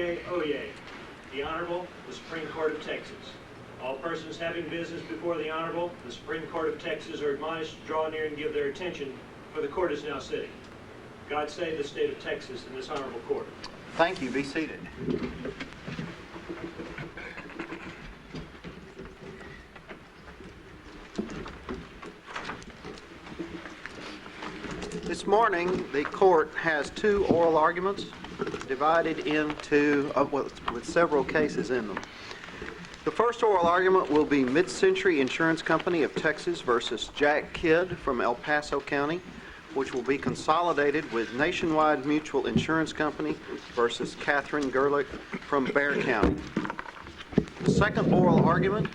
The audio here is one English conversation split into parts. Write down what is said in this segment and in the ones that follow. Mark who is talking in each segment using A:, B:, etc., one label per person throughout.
A: Oyez, oyez. The Honorable, the Supreme Court of Texas. All persons having business before the Honorable, the Supreme Court of Texas are admonished to draw near and give their attention, for the court is now sitting. God save the state of Texas and this honorable court.
B: Thank you. Be seated. This morning, the court has two oral arguments divided into, with several cases in them. The first oral argument will be Mid-Century Insurance Company of Texas versus Jack Kidd from El Paso County, which will be consolidated with Nationwide Mutual Insurance Company versus Catherine Gerlich from Bexar County. The second oral argument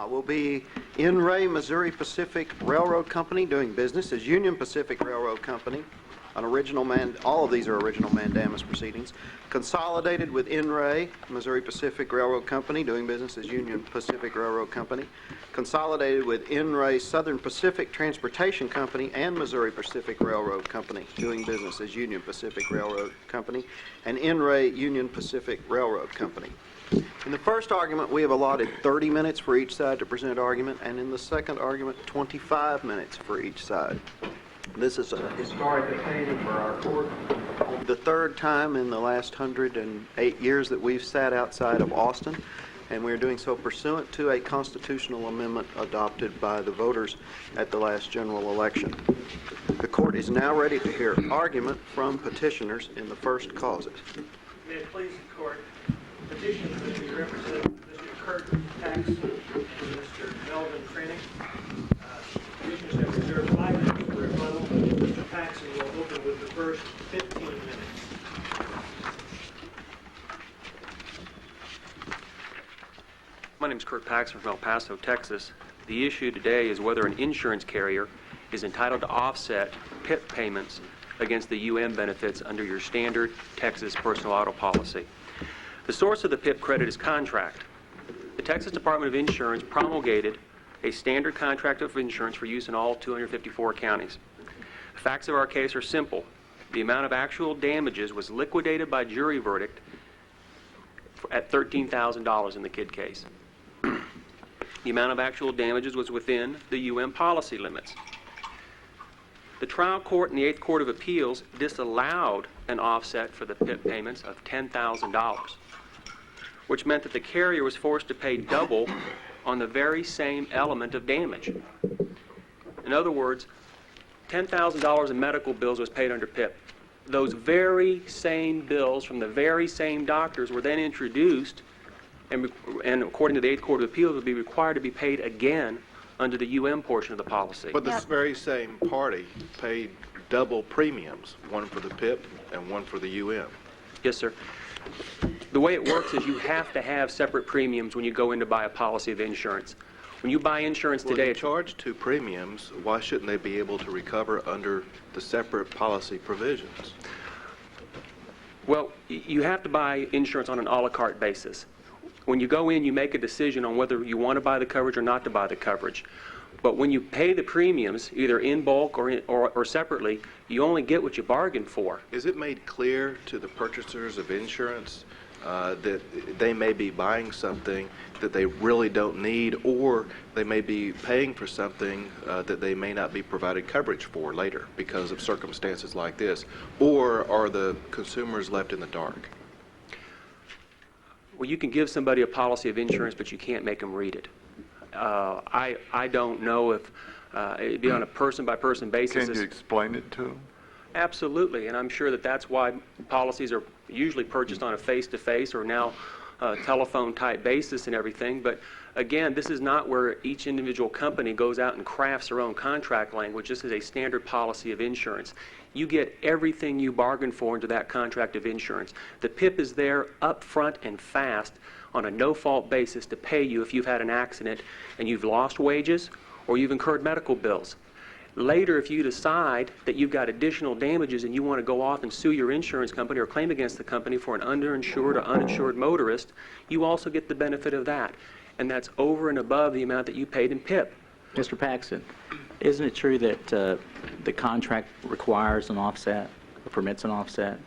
B: will be In Re Missouri Pacific Railroad Company doing business as Union Pacific Railroad Company. All of these are original mandamus proceedings. Consolidated with In Re Missouri Pacific Railroad Company doing business as Union Pacific Railroad Company. Consolidated with In Re Southern Pacific Transportation Company and Missouri Pacific Railroad Company doing business as Union Pacific Railroad Company. And In Re Union Pacific Railroad Company. In the first argument, we have allotted 30 minutes for each side to present argument, and in the second argument, 25 minutes for each side. This is a historic occasion for our court. The third time in the last 108 years that we've sat outside of Austin, and we're doing so pursuant to a constitutional amendment adopted by the voters at the last general election. The court is now ready to hear argument from petitioners in the first causes.
A: May it please the court, petitioners will be represented Mr. Kurt Pax and Mr. Melvin Krennick. Petitioners have reserved 5 minutes for rebuttal. Mr. Paxson will open with the first 15 minutes.
C: My name is Kurt Paxson from El Paso, Texas. The issue today is whether an insurance carrier is entitled to offset PIP payments against the UM benefits under your standard Texas personal auto policy. The source of the PIP credit is contract. The Texas Department of Insurance promulgated a standard contract of insurance for use in all 254 counties. The facts of our case are simple. The amount of actual damages was liquidated by jury verdict at $13,000 in the Kidd case. The amount of actual damages was within the UM policy limits. The trial court and the 8th Court of Appeals disallowed an offset for the PIP payments of $10,000, which meant that the carrier was forced to pay double on the very same element of damage. In other words, $10,000 in medical bills was paid under PIP. Those very same bills from the very same doctors were then introduced and according to the 8th Court of Appeals would be required to be paid again under the UM portion of the policy.
D: But this very same party paid double premiums, one for the PIP and one for the UM.
C: Yes, sir. The way it works is you have to have separate premiums when you go in to buy a policy of insurance. When you buy insurance today...
D: Well, you charge 2 premiums, why shouldn't they be able to recover under the separate policy provisions?
C: Well, you have to buy insurance on an a la carte basis. When you go in, you make a decision on whether you want to buy the coverage or not to buy the coverage. But when you pay the premiums, either in bulk or separately, you only get what you bargained for.
D: Is it made clear to the purchasers of insurance that they may be buying something that they really don't need, or they may be paying for something that they may not be provided coverage for later because of circumstances like this? Or are the consumers left in the dark?
C: Well, you can give somebody a policy of insurance, but you can't make them read it. I don't know if it'd be on a person-by-person basis.
E: Can you explain it to them?
C: Absolutely, and I'm sure that that's why policies are usually purchased on a face-to-face or now telephone-type basis and everything. But again, this is not where each individual company goes out and crafts their own contract language. This is a standard policy of insurance. You get everything you bargained for into that contract of insurance. The PIP is there up front and fast on a no-fault basis to pay you if you've had an accident and you've lost wages or you've incurred medical bills. Later, if you decide that you've got additional damages and you want to go off and sue your insurance company or claim against the company for an underinsured or uninsured motorist, you also get the benefit of that. and that's over and above the amount that you paid in PIP.
E: Mr. Paxton, isn't it true that the contract requires an offset, or permits an offset?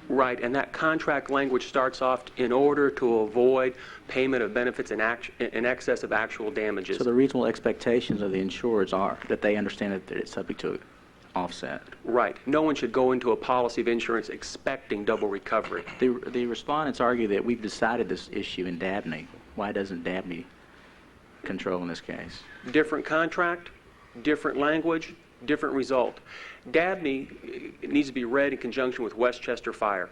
C: Right, and that contract language starts off in order to avoid payment of benefits in excess of actual damages.
E: So the reasonable expectations of the insurers are that they understand that it's subject to offset.
C: Right. No one should go into a policy of insurance expecting double recovery.
E: The respondents argue that we've decided this issue in Dabney. Why doesn't Dabney control in this case?
C: Different contract, different language, different result. Dabney needs to be read in conjunction with Westchester Fire.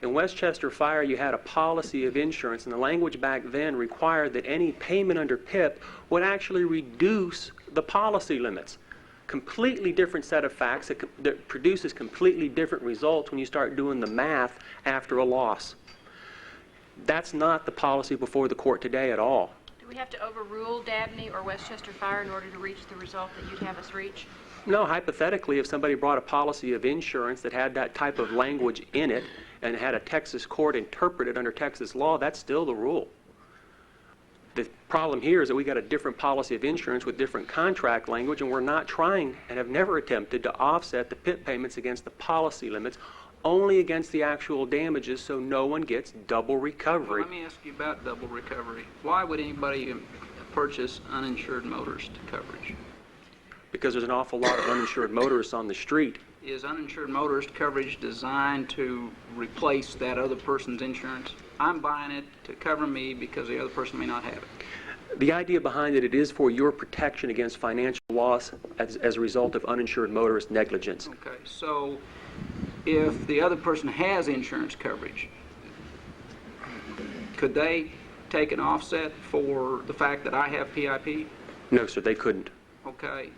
C: In Westchester Fire, you had a policy of insurance, and the language back then required that any payment under PIP would actually reduce the policy limits. Completely different set of facts that produces completely different results when you start doing the math after a loss. That's not the policy before the court today at all.
F: Do we have to overrule Dabney or Westchester Fire in order to reach the result that you'd have us reach?
C: No, hypothetically, if somebody brought a policy of insurance that had that type of language in it and had a Texas court interpret it under Texas law, that's still the rule. The problem here is that we got a different policy of insurance with different contract language, and we're not trying and have never attempted to offset the PIP payments against the policy limits, only against the actual damages, so no one gets double recovery.
G: Well, let me ask you about double recovery. Why would anybody purchase uninsured motorist coverage?
C: Because there's an awful lot of uninsured motorists on the street.
G: Is uninsured motorist coverage designed to replace that other person's insurance? I'm buying it to cover me because the other person may not have it.
C: The idea behind it is for your protection against financial loss as a result of uninsured motorist negligence.
G: Okay, so if the other person has insurance coverage, could they take an offset for the fact that I have PIP?
C: No, sir, they couldn't.
G: Okay,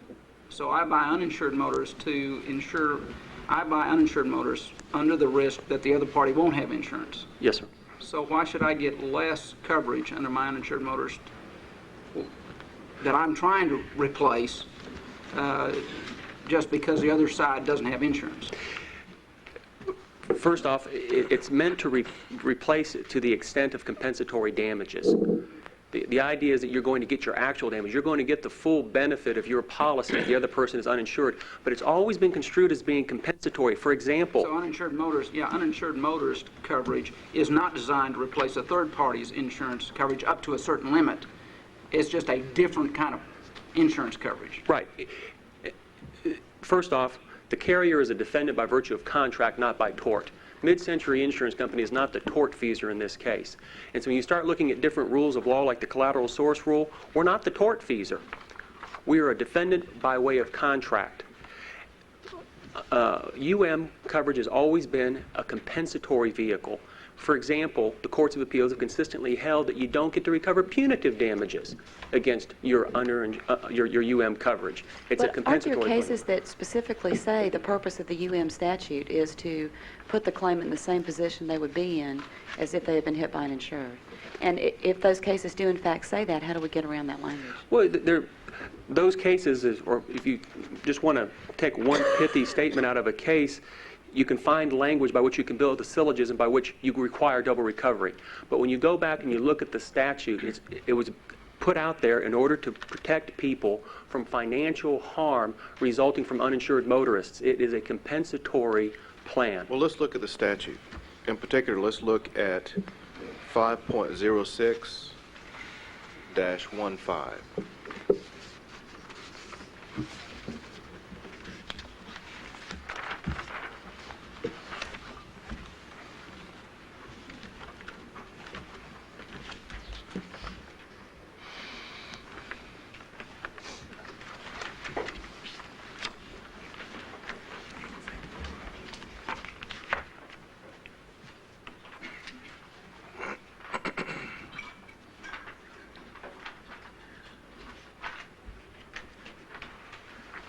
G: so I buy uninsured motorists to insure, I buy uninsured motorists under the risk that the other party won't have insurance.
C: Yes, sir.
G: So why should I get less coverage under my uninsured motorist that I'm trying to replace just because the other side doesn't have insurance?
C: First off, it's meant to replace it to the extent of compensatory damages. The idea is that you're going to get your actual damage. You're going to get the full benefit of your policy if the other person is uninsured. But it's always been construed as being compensatory. For example...
G: So uninsured motorist coverage is not designed to replace a third party's insurance coverage up to a certain limit. It's just a different kind of insurance coverage.
C: Right. First off, the carrier is a defendant by virtue of contract, not by tort. Mid-Century Insurance Company is not the tortfeasor in this case. And so when you start looking at different rules of law like the collateral source rule, we're not the tortfeasor. We are a defendant by way of contract. Coverage has always been a compensatory vehicle. For example, the courts of appeals have consistently held that you don't get to recover punitive damages against your coverage. It's a compensatory.
H: Aren't there cases that specifically say the purpose of the statute is to put the claimant in the same position they would be in as if they had been hit by an insured? And if those cases do in fact say that, how do we get around that language?
C: Well, those cases, or if you just want to take one pithy statement out of a case, you can find language by which you can build a syllogism by which you require double recovery. But when you go back and you look at the statute, it was put out there in order to protect people from financial harm resulting from uninsured motorists. It is a compensatory plan.
D: Well, let's look at the statute. In particular, let's look at 5.06-15.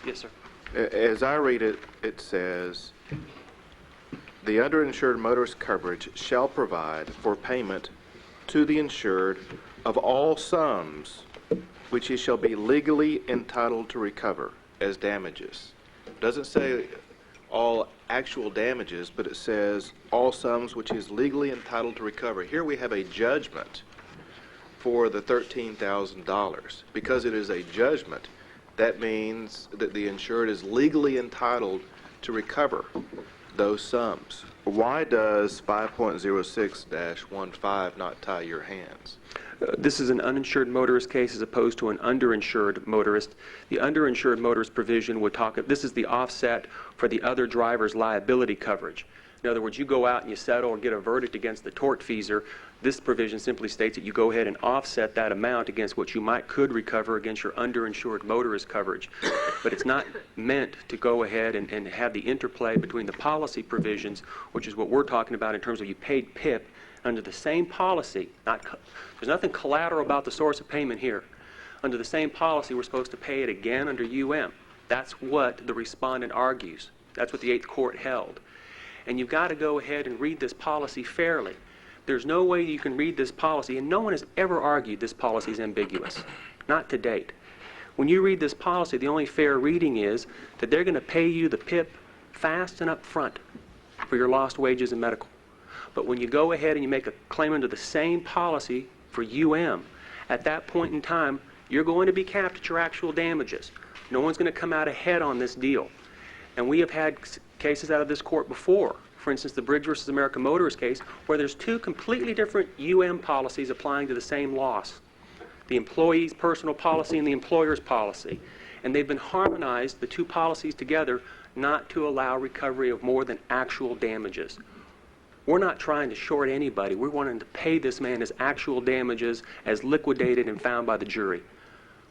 C: Yes, sir.
D: As I read it, it says, the underinsured motorist coverage shall provide for payment to the insured of all sums which he shall be legally entitled to recover as damages. It doesn't say all actual damages, but it says all sums which he is legally entitled to recover. Here we have a judgment for the $13,000. Because it is a judgment, that means that the insured is legally entitled to recover those sums. Why does 5.06-15 not tie your hands?
C: This is an uninsured motorist case as opposed to an underinsured motorist. The underinsured motorist provision would talk, this is the offset for the other driver's liability coverage. In other words, you go out and you settle or get a verdict against the tortfeasor. This provision simply states that you go ahead and offset that amount against what you could recover against your underinsured motorist coverage. But it's not meant to go ahead and have the interplay between the policy provisions, which is what we're talking about in terms of you paid PIP under the same policy. There's nothing collateral about the source of payment here. Under the same policy, we're supposed to pay it again under UM. That's what the respondent argues. That's what the Eighth Court held. And you've got to go ahead and read this policy fairly. There's no way you can read this policy, and no one has ever argued this policy is ambiguous. Not to date. When you read this policy, the only fair reading is that they're going to pay you the PIP fast and up front for your lost wages and medical. But when you go ahead and you make a claim under the same policy for UM, at that point in time, you're going to be capped at your actual damages. No one's going to come out ahead on this deal. And we have had cases out of this court before. For instance, the Briggs versus American Motorist case, where there's two completely different UM policies applying to the same loss. The employee's personal policy and the employer's policy. And they've been harmonized, the two policies together, not to allow recovery of more than actual damages. We're not trying to short anybody. We're wanting to pay this man his actual damages as liquidated and found by the jury.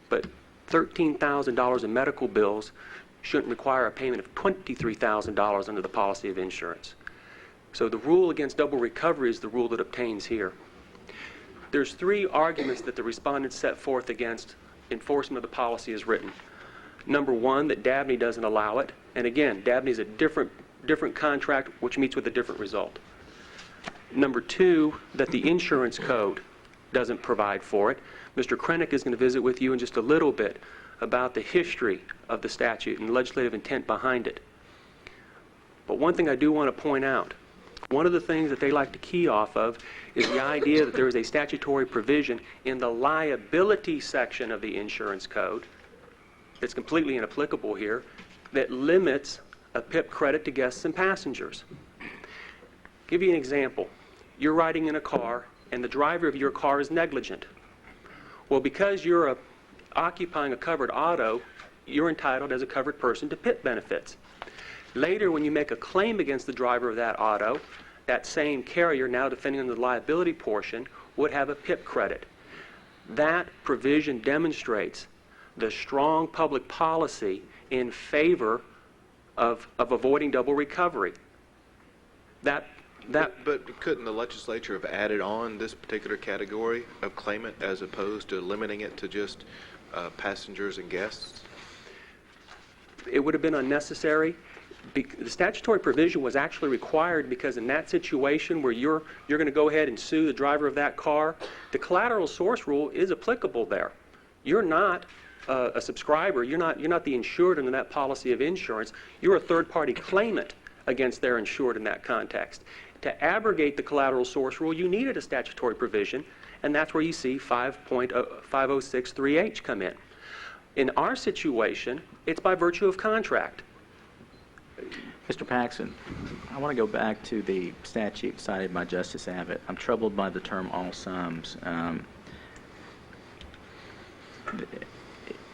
C: But $13,000 in medical bills shouldn't require a payment of $23,000 under the policy of insurance. So the rule against double recovery is the rule that obtains here. There's three arguments that the respondents set forth against enforcement of the policy as written. Number one, that Dabney doesn't allow it. And again, Dabney is a different contract which meets with a different result. Number two, that the insurance code doesn't provide for it. Mr. Krennick is going to visit with you in just a little bit about the history of the statute and the legislative intent behind it. But one thing I do want to point out, one of the things that they like to key off of is the idea that there is a statutory provision in the liability section of the insurance code that's completely inapplicable here that limits a PIP credit to guests and passengers. Give you an example. You're riding in a car and the driver of your car is negligent. Well, because you're occupying a covered auto, you're entitled as a covered person to PIP benefits. Later, when you make a claim against the driver of that auto, that same carrier, now defending on the liability portion, would have a PIP credit. That provision demonstrates the strong public policy in favor of avoiding double recovery. But
D: couldn't the legislature have added on this particular category of claimant as opposed to limiting it to just passengers and guests?
C: It would have been unnecessary. The statutory provision was actually required because in that situation where you're going to go ahead and sue the driver of that car, the collateral source rule is applicable there. You're not a subscriber. You're not the insured under that policy of insurance. You're a third-party claimant against their insured in that context. To abrogate the collateral source rule, you needed a statutory provision, and that's where you see 5.5063H come in. In our situation, it's by virtue of contract.
E: Mr. Paxson, I want to go back to the statute cited by Justice Abbott. I'm troubled by the term all sums.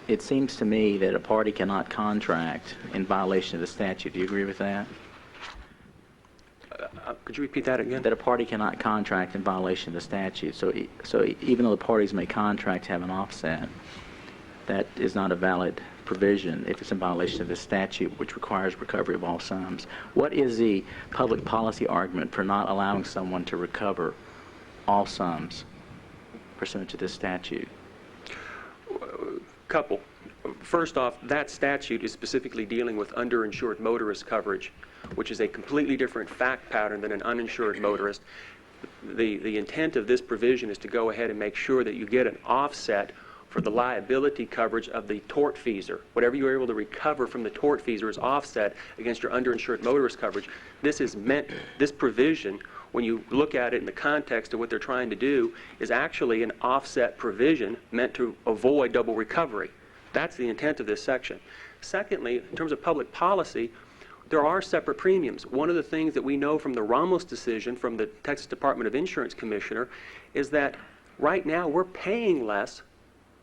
E: It seems to me that a party cannot contract in violation of the statute. Do you agree with that?
C: Could you repeat that again?
E: That a party cannot contract in violation of the statute. So even though the parties may contract to have an offset, that is not a valid provision if it's in violation of the statute, which requires recovery of all sums. What is the public policy argument for not allowing someone to recover all sums pursuant to this statute?
C: Couple. First off, that statute is specifically dealing with underinsured motorist coverage, which is a completely different fact pattern than an uninsured motorist. The intent of this provision is to go ahead and make sure that you get an offset for the liability coverage of the tortfeasor. Whatever you're able to recover from the tortfeasor is offset against your underinsured motorist coverage. This provision when you look at it in the context of what they're trying to do, is actually an offset provision meant to avoid double recovery. That's the intent of this section. Secondly, in terms of public policy, there are separate premiums. One of the things that we know from the Ramos decision from the Texas Department of Insurance Commissioner is that right now we're paying less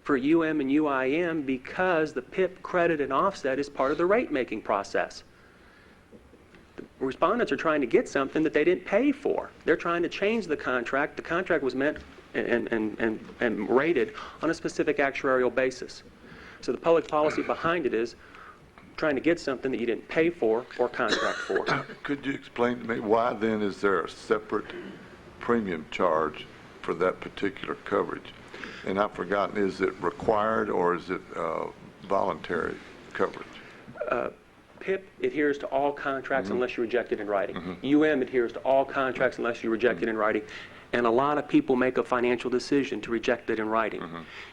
C: for UM and UIM because the PIP credit and offset is part of the rate-making process. The respondents are trying to get something that they didn't pay for. They're trying to change the contract. The contract was meant and rated on a specific actuarial basis. So the public policy behind it is trying to get something that you didn't pay for or contract for.
I: Could you explain to me why then is there a separate premium charge for that particular coverage? And I've forgotten, is it required or is it voluntary coverage?
C: PIP adheres to all contracts unless you reject it in writing. UM adheres to all contracts unless you reject it in writing. And a lot of people make a financial decision to reject it in writing.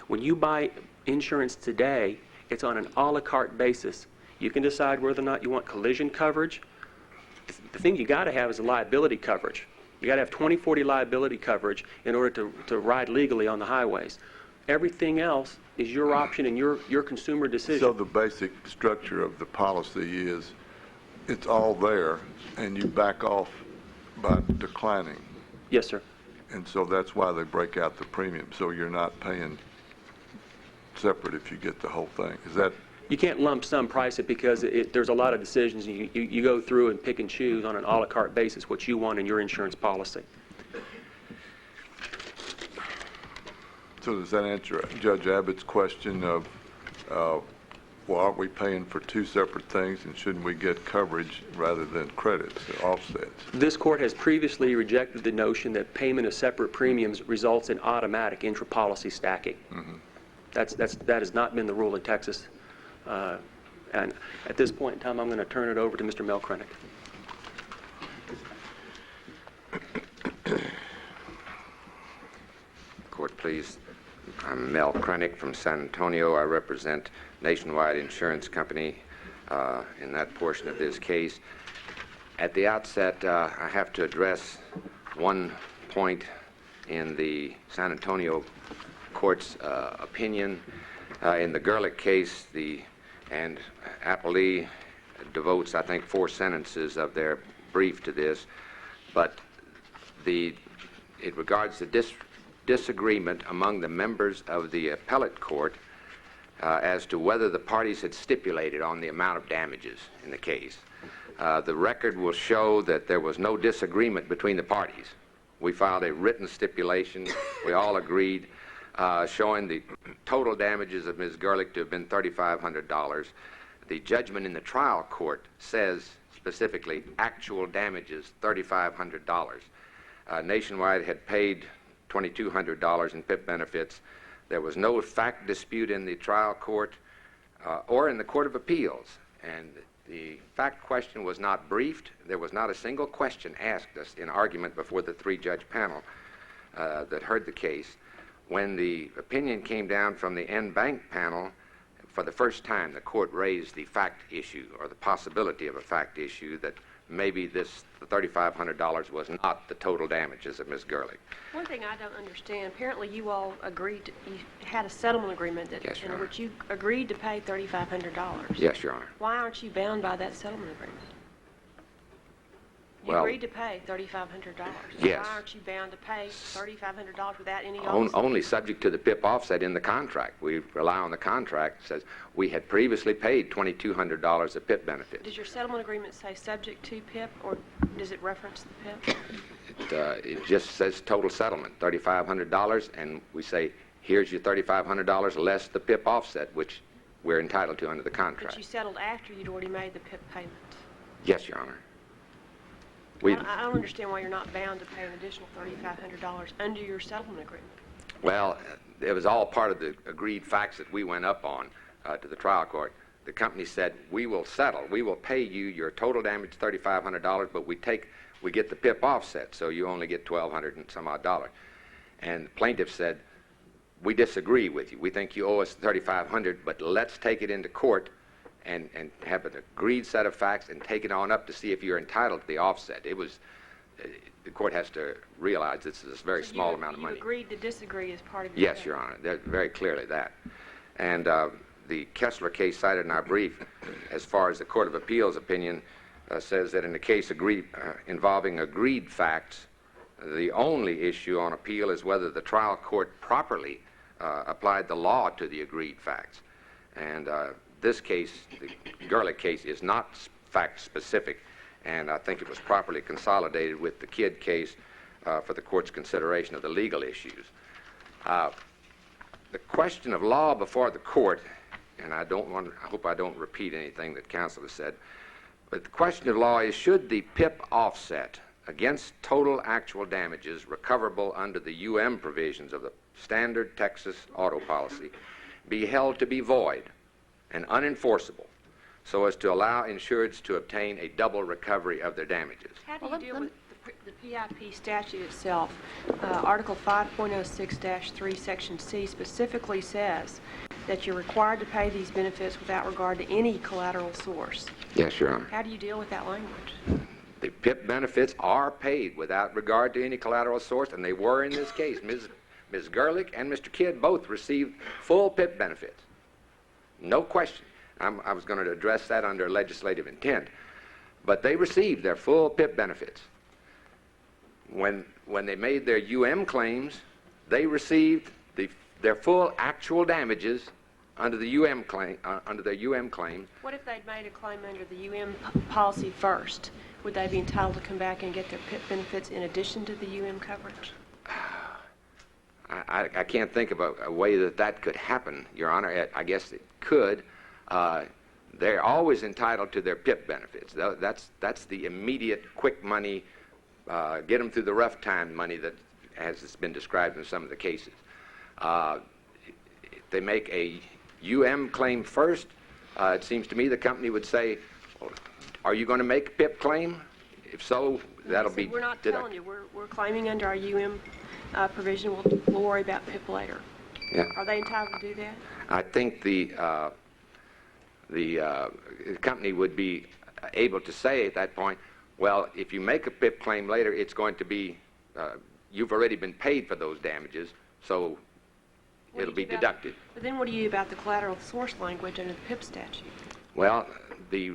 C: When you buy insurance today, it's on an a la carte basis. You can decide whether or not you want collision coverage. The thing you got to have is a liability coverage. You got to have 20/40 liability coverage in order to ride legally on the highways. Everything else is your option and your consumer decision.
I: So the basic structure of the policy is it's all there and you back off by declining.
C: Yes, sir.
I: And so that's why they break out the premium. So you're not paying separate if you get the whole thing. Is that?
C: You can't lump sum price it because there's a lot of decisions. You go through and pick and choose on an a la carte basis what you want in your insurance policy.
I: So does that answer Judge Abbott's question of, well, aren't we paying for two separate things and shouldn't we get coverage rather than credits or offsets?
C: This court has previously rejected the notion that payment of separate premiums results in automatic intra-policy stacking. That has not been the rule in Texas. And at this point in time, I'm going to turn it over to Mr. Mel Krenick.
J: Court, please. I'm Mel Krenick from San Antonio. I represent Nationwide Insurance Company in that portion of this case. At the outset, I have to address one point in the San Antonio court's opinion. In the Gerlich case, and Appellee devotes, I think, 4 sentences of their brief to this, but it regards the disagreement among the members of the appellate court as to whether the parties had stipulated on the amount of damages in the case. The record will show that there was no disagreement between the parties. We filed a written stipulation. We all agreed, showing the total damages of Ms. Gerlich to have been $3,500. The judgment in the trial court says specifically actual damages $3,500. Nationwide had paid $2,200 in PIP benefits. There was no fact dispute in the trial court or in the Court of Appeals, and the fact question was not briefed. There was not a single question asked us in argument before the 3-judge panel that heard the case. When the opinion came down from the en banc panel, for the first time the court raised the fact issue or the possibility of a fact issue that maybe the $3,500 was not the total damages of Ms. Gerlich.
F: One thing I don't understand, apparently you all agreed, you had a settlement agreement
J: Yes, Your
F: in
J: Honor.
F: which you agreed to pay $3,500.
J: Yes, Your Honor.
F: Why aren't you bound by that settlement agreement? You
J: Well,
F: agreed to pay $3,500.
J: Yes.
F: Why aren't you bound to pay $3,500 without any offset?
J: Only subject to the PIP offset in the contract. We rely on the contract. It says we had previously paid $2,200 of PIP benefits.
F: Does your settlement agreement say subject to PIP, or does it reference the PIP?
J: It just says total settlement, $3,500, and we say, here's your $3,500 less the PIP offset, which we're entitled to under the
F: But
J: contract.
F: you settled after you'd already made the PIP payment.
J: Yes, Your Honor.
F: I don't understand why you're not bound to pay an additional $3,500 under your settlement agreement.
J: Well, it was all part of the agreed facts that we went up on to the trial court. The company said, we will settle. We will pay you your total damage, $3,500, but we get the PIP offset, so you only get $1,200 and some odd dollars. And the plaintiff said, we disagree with you. We think you owe us $3,500, but let's take it into court and have an agreed set of facts and take it on up to see if you're entitled to the offset. It was the court has to realize this is a very small amount of money.
F: You agreed to disagree as part of your
J: Yes, Your Honor, very clearly that. And the Kessler case cited in our brief, as far as the Court of Appeals opinion, says that in a case involving agreed facts, the only issue on appeal is whether the trial court properly applied the law to the agreed facts. And this case, the Gerlich case, is not fact-specific, and I think it was properly consolidated with the Kidd case for the court's consideration of the legal issues. The question of law before the court, and I hope I don't repeat anything that counsel has said, but the question of law is, should the PIP offset against total actual damages recoverable under the UM provisions of the standard Texas auto policy be held to be void and unenforceable so as to allow insureds to obtain a double recovery of their damages?
F: How do you deal with the PIP statute itself? Article 5.06-3, Section C specifically says that you're required to pay these benefits without regard to any collateral source.
J: Yes, Your Honor.
F: How do you deal with that language?
J: The PIP benefits are paid without regard to any collateral source, and they were in this case. Ms. Gerlich and Mr. Kidd both received full PIP benefits. No question. I was going to address that under legislative intent. But they received their full PIP benefits. When they made their UM claims, they received their full actual damages under the UM claim. Under their UM claim.
F: What if they'd made a claim under the UM policy first? Would they be entitled to come back and get their PIP benefits in addition to the UM coverage?
J: I can't think of a way that could happen, Your Honor. I guess it could. They're always entitled to their PIP benefits. That's the immediate, quick money, get them through the rough time money that has been described in some of the cases. If they make a UM claim first, it seems to me the company would say, are you going to make a PIP claim? If so, that'll be
F: We're not
J: deducted.
F: telling you. We're claiming under our UM provision. We'll worry about PIP later.
J: Yeah.
F: Are they entitled to do that?
J: I think the company would be able to say at that point, well, if you make a PIP claim later, it's going to be, you've already been paid for those damages, so it'll be deducted.
F: But then what do you do about the collateral source language under the PIP statute?
J: Well, the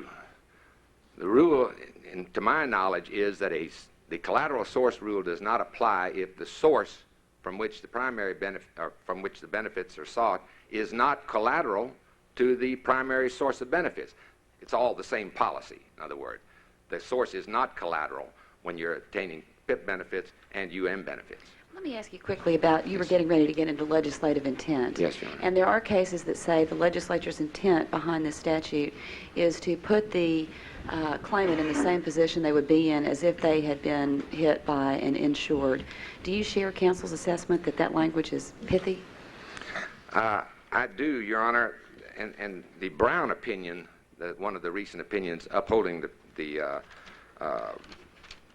J: rule, to my knowledge, is that the collateral source rule does not apply if the source from which the primary benefit, or from which the benefits are sought, is not collateral to the primary source of benefits. It's all the same policy, in other words. The source is not collateral when you're obtaining PIP benefits and UM benefits.
H: Let me ask you quickly about, you were getting ready to get into legislative intent.
J: Yes, Your Honor.
H: And there are cases that say the legislature's intent behind this statute is to put the claimant in the same position they would be in as if they had been hit by an insured. Do you share counsel's assessment that that language is pithy?
J: I do, Your Honor, and the Brown opinion, one of the recent opinions upholding the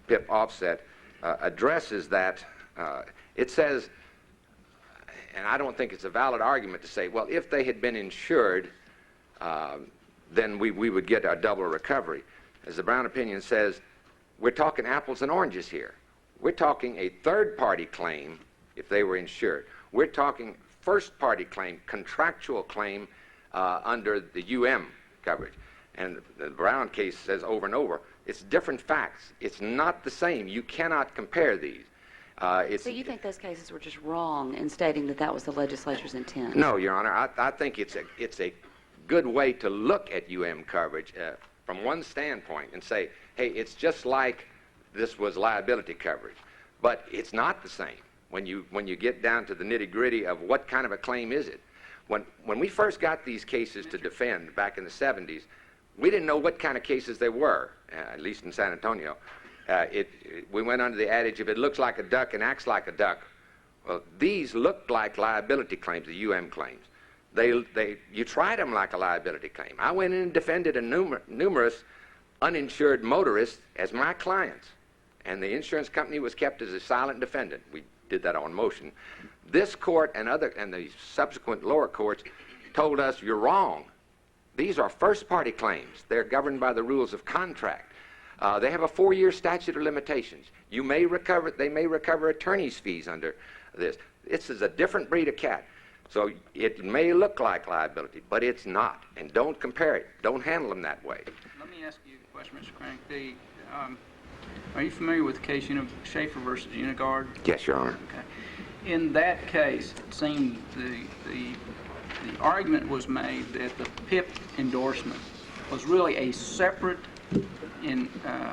J: PIP offset, addresses that. It says, and I don't think it's a valid argument to say, well, if they had been insured, then we would get a double recovery. As the Brown opinion says, we're talking apples and oranges here. We're talking a third-party claim if they were insured. We're talking first-party claim, contractual claim under the UM coverage. And the Brown case says over and over, it's different facts. It's not the same. You cannot compare these.
H: So you think those cases were just wrong in stating that that was the legislature's intent?
J: No, Your Honor. I think it's a good way to look at UM coverage from one standpoint and say, hey, it's just like this was liability coverage. But it's not the same when you get down to the nitty-gritty of what kind of a claim is it. When we first got these cases to defend back in the 70s, we didn't know what kind of cases they were, at least in San Antonio. We went under the adage, if it looks like a duck and acts like a duck. Well, these looked like liability claims, the UM claims. You tried them like a liability claim. I went in and defended numerous uninsured motorists as my clients, and the insurance company was kept as a silent defendant. We did that on motion. This court and the subsequent lower courts told us, you're wrong. These are first-party claims. They're governed by the rules of contract. They have a 4-year statute of limitations. They may recover attorney's fees under this. This is a different breed of cat. So it may look like liability, but it's not. And don't compare it. Don't handle them that way.
G: Let me ask you a question, Mr. Crank. Are you familiar with the case Schaefer versus Unigard?
J: Yes, Your Honor.
G: Okay. In that case, it seemed the argument was made that the PIP endorsement was really a separate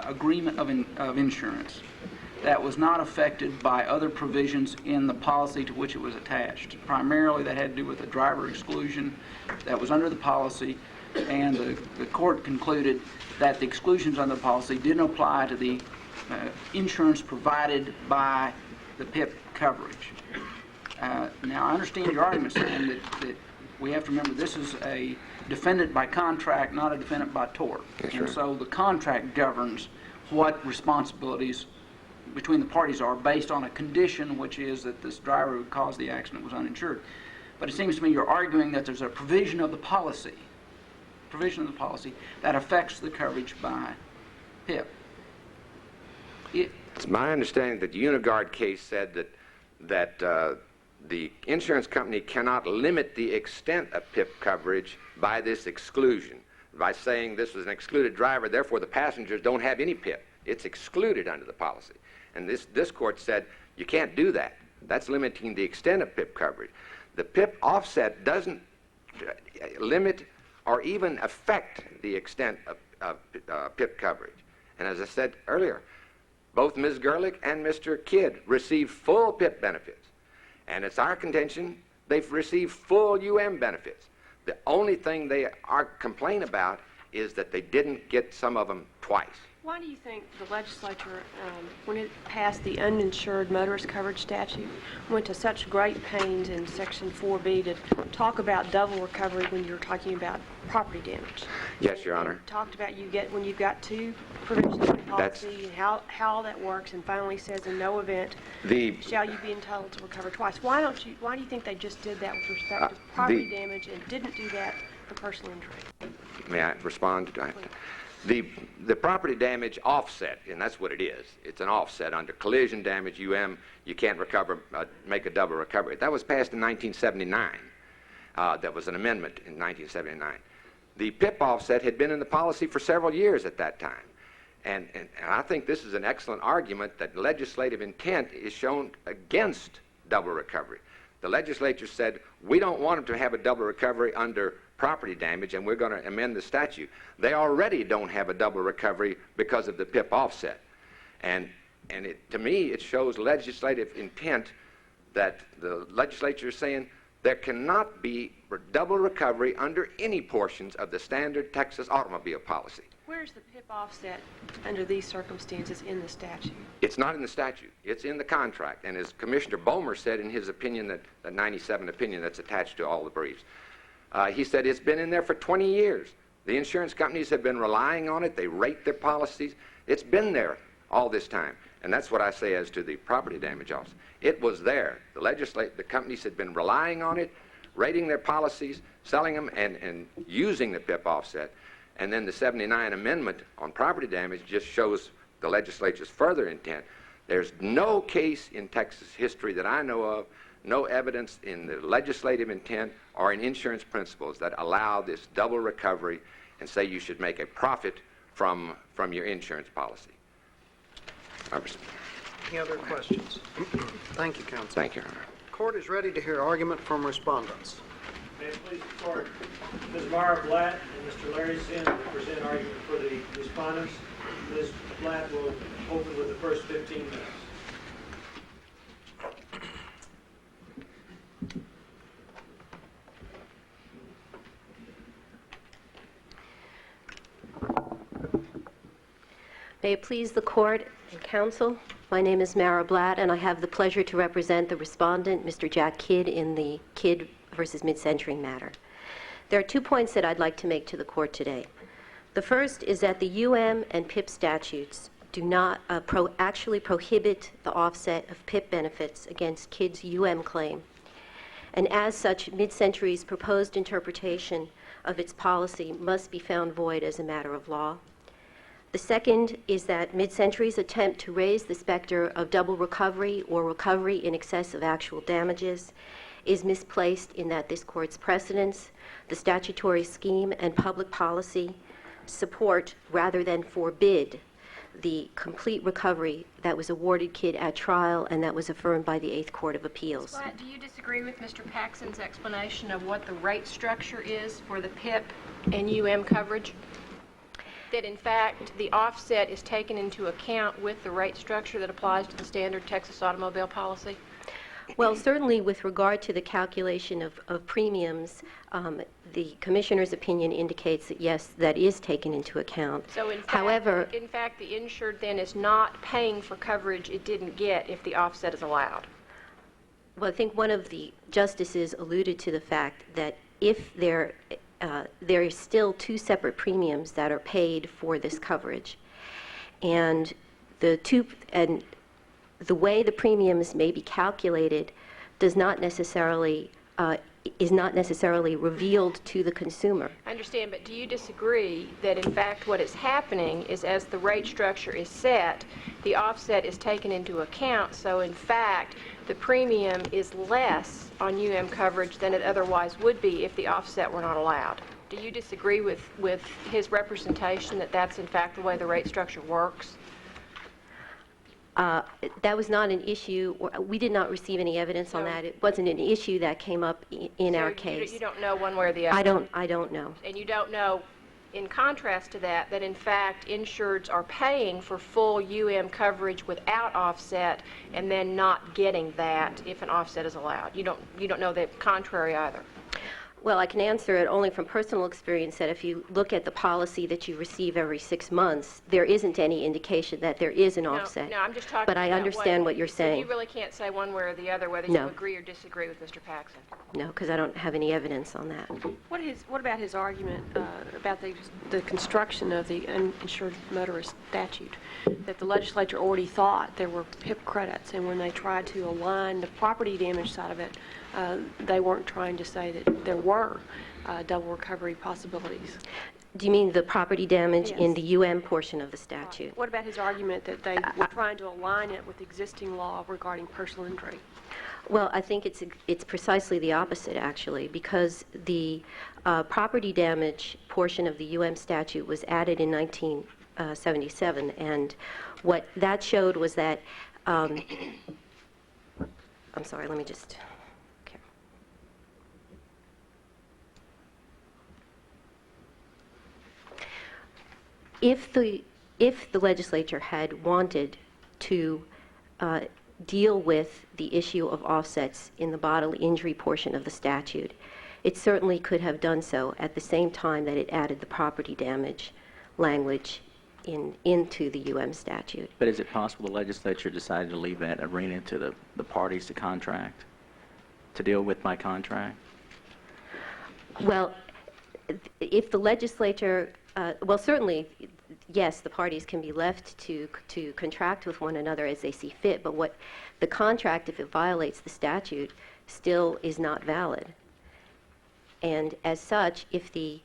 G: agreement of insurance that was not affected by other provisions in the policy to which it was attached. Primarily, that had to do with the driver exclusion that was under the policy, and the court concluded that the exclusions under the policy didn't apply to the insurance provided by the PIP coverage. Now, I understand your argument saying that we have to remember this is a defendant by contract, not a defendant by tort.
J: Yes,
G: and
J: sir.
G: so the contract governs what responsibilities between the parties are based on a condition, which is that this driver who caused the accident was uninsured. But it seems to me you're arguing that there's a provision of the policy that affects the coverage by PIP.
J: It's my understanding that the Unigard case said that the insurance company cannot limit the extent of PIP coverage by this exclusion, by saying this was an excluded driver, therefore the passengers don't have any PIP. It's excluded under the policy. And this court said you can't do that. That's limiting the extent of PIP coverage. The PIP offset doesn't limit or even affect the extent of PIP coverage. And as I said earlier, both Ms. Gerlich and Mr. Kidd received full PIP benefits. And it's our contention they've received full benefits. The only thing they complain about is that they didn't get some of them twice.
F: Why do you think the legislature, when it passed the uninsured motorist coverage statute, went to such great pains in Section 4B to talk about double recovery when you're talking about property damage?
J: Yes, Your Honor.
F: And talked about when you've got two provisions of the policy and how that works, and finally says in no event shall you be entitled to recover twice. Why do you think they just did that with respect to property damage and didn't do that for personal injury?
J: May I respond? The property damage offset, and that's what it is. It's an offset. Under collision damage, you can't make a double recovery. That was passed in 1979. That was an amendment in 1979. The PIP offset had been in the policy for several years at that time. And I think this is an excellent argument that legislative intent is shown against double recovery. The legislature said, we don't want them to have a double recovery under property damage, and we're going to amend the statute. They already don't have a double recovery because of the PIP offset. And to me, it shows legislative intent that the legislature is saying there cannot be double recovery under any portions of the standard Texas automobile policy.
F: Where's the PIP offset under these circumstances in the statute?
J: It's not in the statute. It's in the contract. And as Commissioner Bomer said in his opinion, that 97 opinion that's attached to all the briefs, he said it's been in there for 20 years. The insurance companies have been relying on it. They rate their policies. It's been there all this time. And that's what I say as to the property damage offset. It was there. The companies had been relying on it, rating their policies, selling them, and using the PIP offset. And then the 79 amendment on property damage just shows the legislature's further intent. There's no case in Texas history that I know of, no evidence in the legislative intent or in insurance principles that allow this double recovery and say you should make a profit from your insurance policy.
B: Any other questions? Thank you, counsel.
J: Thank you, Your Honor.
B: The court is ready to hear argument from respondents.
A: May it please the court, Ms. Mara Blatt and Mr. Larry Zinn will present argument for the respondents. Ms. Blatt will open with the first 15 minutes.
K: May it please the court and counsel, my name is Mara Blatt, and I have the pleasure to represent the respondent, Mr. Jack Kidd, in the Kidd versus Mid-Century matter. There are 2 points that I'd like to make to the court today. The first is that the and PIP statutes do not actually prohibit the offset of PIP benefits against Kidd's claim. And as such, Mid-Century's proposed interpretation of its policy must be found void as a matter of law. The second is that Mid-Century's attempt to raise the specter of double recovery or recovery in excess of actual damages is misplaced in that this Court's precedents, the statutory scheme, and public policy support rather than forbid the complete recovery that was awarded Kidd at trial and that was affirmed by the Eighth Court of Appeals.
F: Blatt, do you disagree with Mr. Paxson's explanation of what the rate structure is for the PIP and coverage? That in fact the offset is taken into account with the rate structure that applies to the standard Texas automobile policy?
K: Well, certainly with regard to the calculation of premiums, the Commissioner's opinion indicates that yes, that is taken into account.
F: So in fact,
K: however,
F: the insured then is not paying for coverage it didn't get if the offset is allowed.
K: well, I think one of the justices alluded to the fact that if there are still two separate premiums that are paid for this coverage, and the way the premiums may be calculated does not necessarily is not necessarily revealed to the consumer.
F: I understand, but do you disagree that in fact what is happening is as the rate structure is set, the offset is taken into account, so in fact the premium is less on coverage than it otherwise would be if the offset were not allowed? Do you disagree with his representation that that's in fact the way the rate structure works?
K: That was not an issue. We did not receive any evidence on that. It wasn't an issue that came up in our case.
F: You don't know one way or the other?
K: I don't know.
F: And you don't know, in contrast to that in fact insureds are paying for full coverage without offset and then not getting that if an offset is allowed. You don't know the contrary either.
K: Well, I can answer it only from personal experience that if you look at the policy that you receive every 6 months, there isn't any indication that there is an offset.
F: No, I'm just talking
K: but I
F: about
K: understand what you're saying.
F: You really can't say one way or the other whether
K: No.
F: you agree or disagree with Mr. Paxson.
K: No, because I don't have any evidence on that.
F: What about his argument about the construction of the uninsured motorist statute, that the legislature already thought there were PIP credits, and when they tried to align the property damage side of it, they weren't trying to say that there were double recovery possibilities?
K: Do you mean the property damage in
F: Yes.
K: the portion of the statute?
F: What about his argument that they were trying to align it with existing law regarding personal injury?
K: Well, I think it's precisely the opposite, actually, because the property damage portion of the statute was added in 1977, and what that showed was that, I'm sorry, let me just, okay. If the legislature had wanted to deal with the issue of offsets in the bodily injury portion of the statute, it certainly could have done so at the same time that it added the property damage language into the statute.
E: But is it possible the legislature decided to leave that arena to the parties to contract, to deal with by contract?
K: Well, if the legislature, well, certainly, yes, the parties can be left to contract with one another as they see fit, but what the contract, if it violates the statute, still is not valid. And as such, if the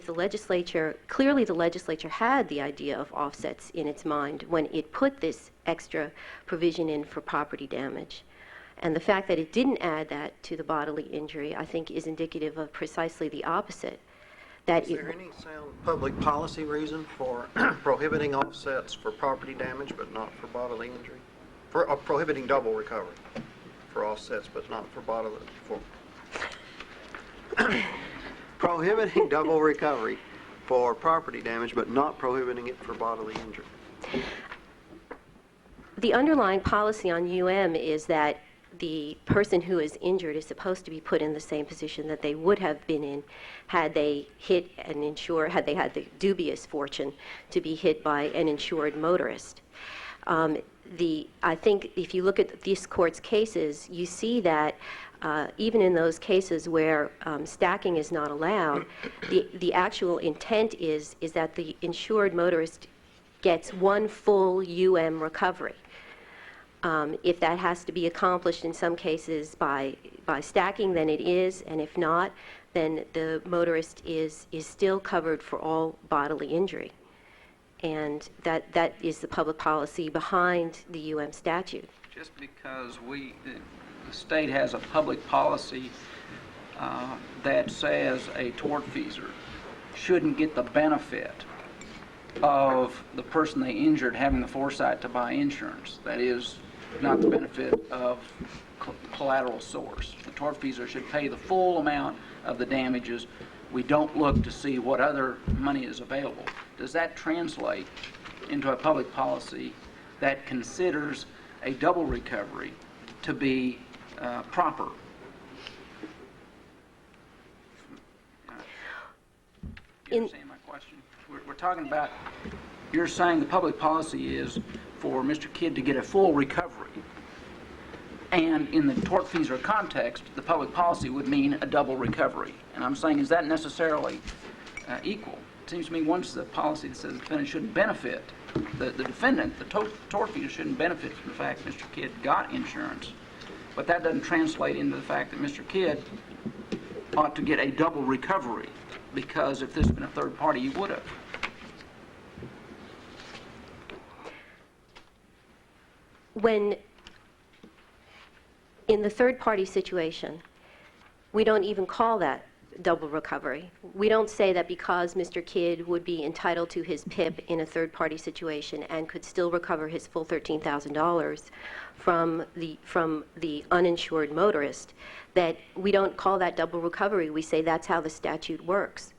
K: legislature, clearly the legislature had the idea of offsets in its mind when it put this extra provision in for property damage. And the fact that it didn't add that to the bodily injury, I think, is indicative of precisely the opposite.
B: Is there any sound public policy reason for prohibiting offsets for property damage but not for bodily injury? For prohibiting double recovery for offsets but not for bodily... prohibiting double recovery for property damage but not prohibiting it for bodily injury?
K: The underlying policy on is that the person who is injured is supposed to be put in the same position that they would have been in had they had they had the dubious fortune to be hit by an insured motorist. I think if you look at this court's cases, you see that even in those cases where stacking is not allowed, the actual intent is that the insured motorist gets one full recovery. If that has to be accomplished in some cases by stacking, then it is, and if not, then the motorist is still covered for all bodily injury. And that is the public policy behind the statute.
G: Just because the state has a public policy that says a tortfeasor shouldn't get the benefit of the person they injured having the foresight to buy insurance. That is not the benefit of collateral source. The tortfeasor should pay the full amount of the damages. We don't look to see what other money is available. Does that translate into a public policy that considers a double recovery to be proper? You understand my question? We're talking about, you're saying the public policy is for Mr. Kidd to get a full recovery. And in the tortfeasor context, the public policy would mean a double recovery. And I'm saying, is that necessarily equal? It seems to me once the policy that says the defendant shouldn't benefit, the defendant, the tortfeasor shouldn't benefit from the fact that Mr. Kidd got insurance. But that doesn't translate into the fact that Mr. Kidd ought to get a double recovery, because if this had been a third party, he would have.
K: When in the third-party situation, we don't even call that double recovery. We don't say that because Mr. Kidd would be entitled to his PIP in a third-party situation and could still recover his full $13,000 from the uninsured motorist, that we don't call that double recovery. We say that's how the statute works.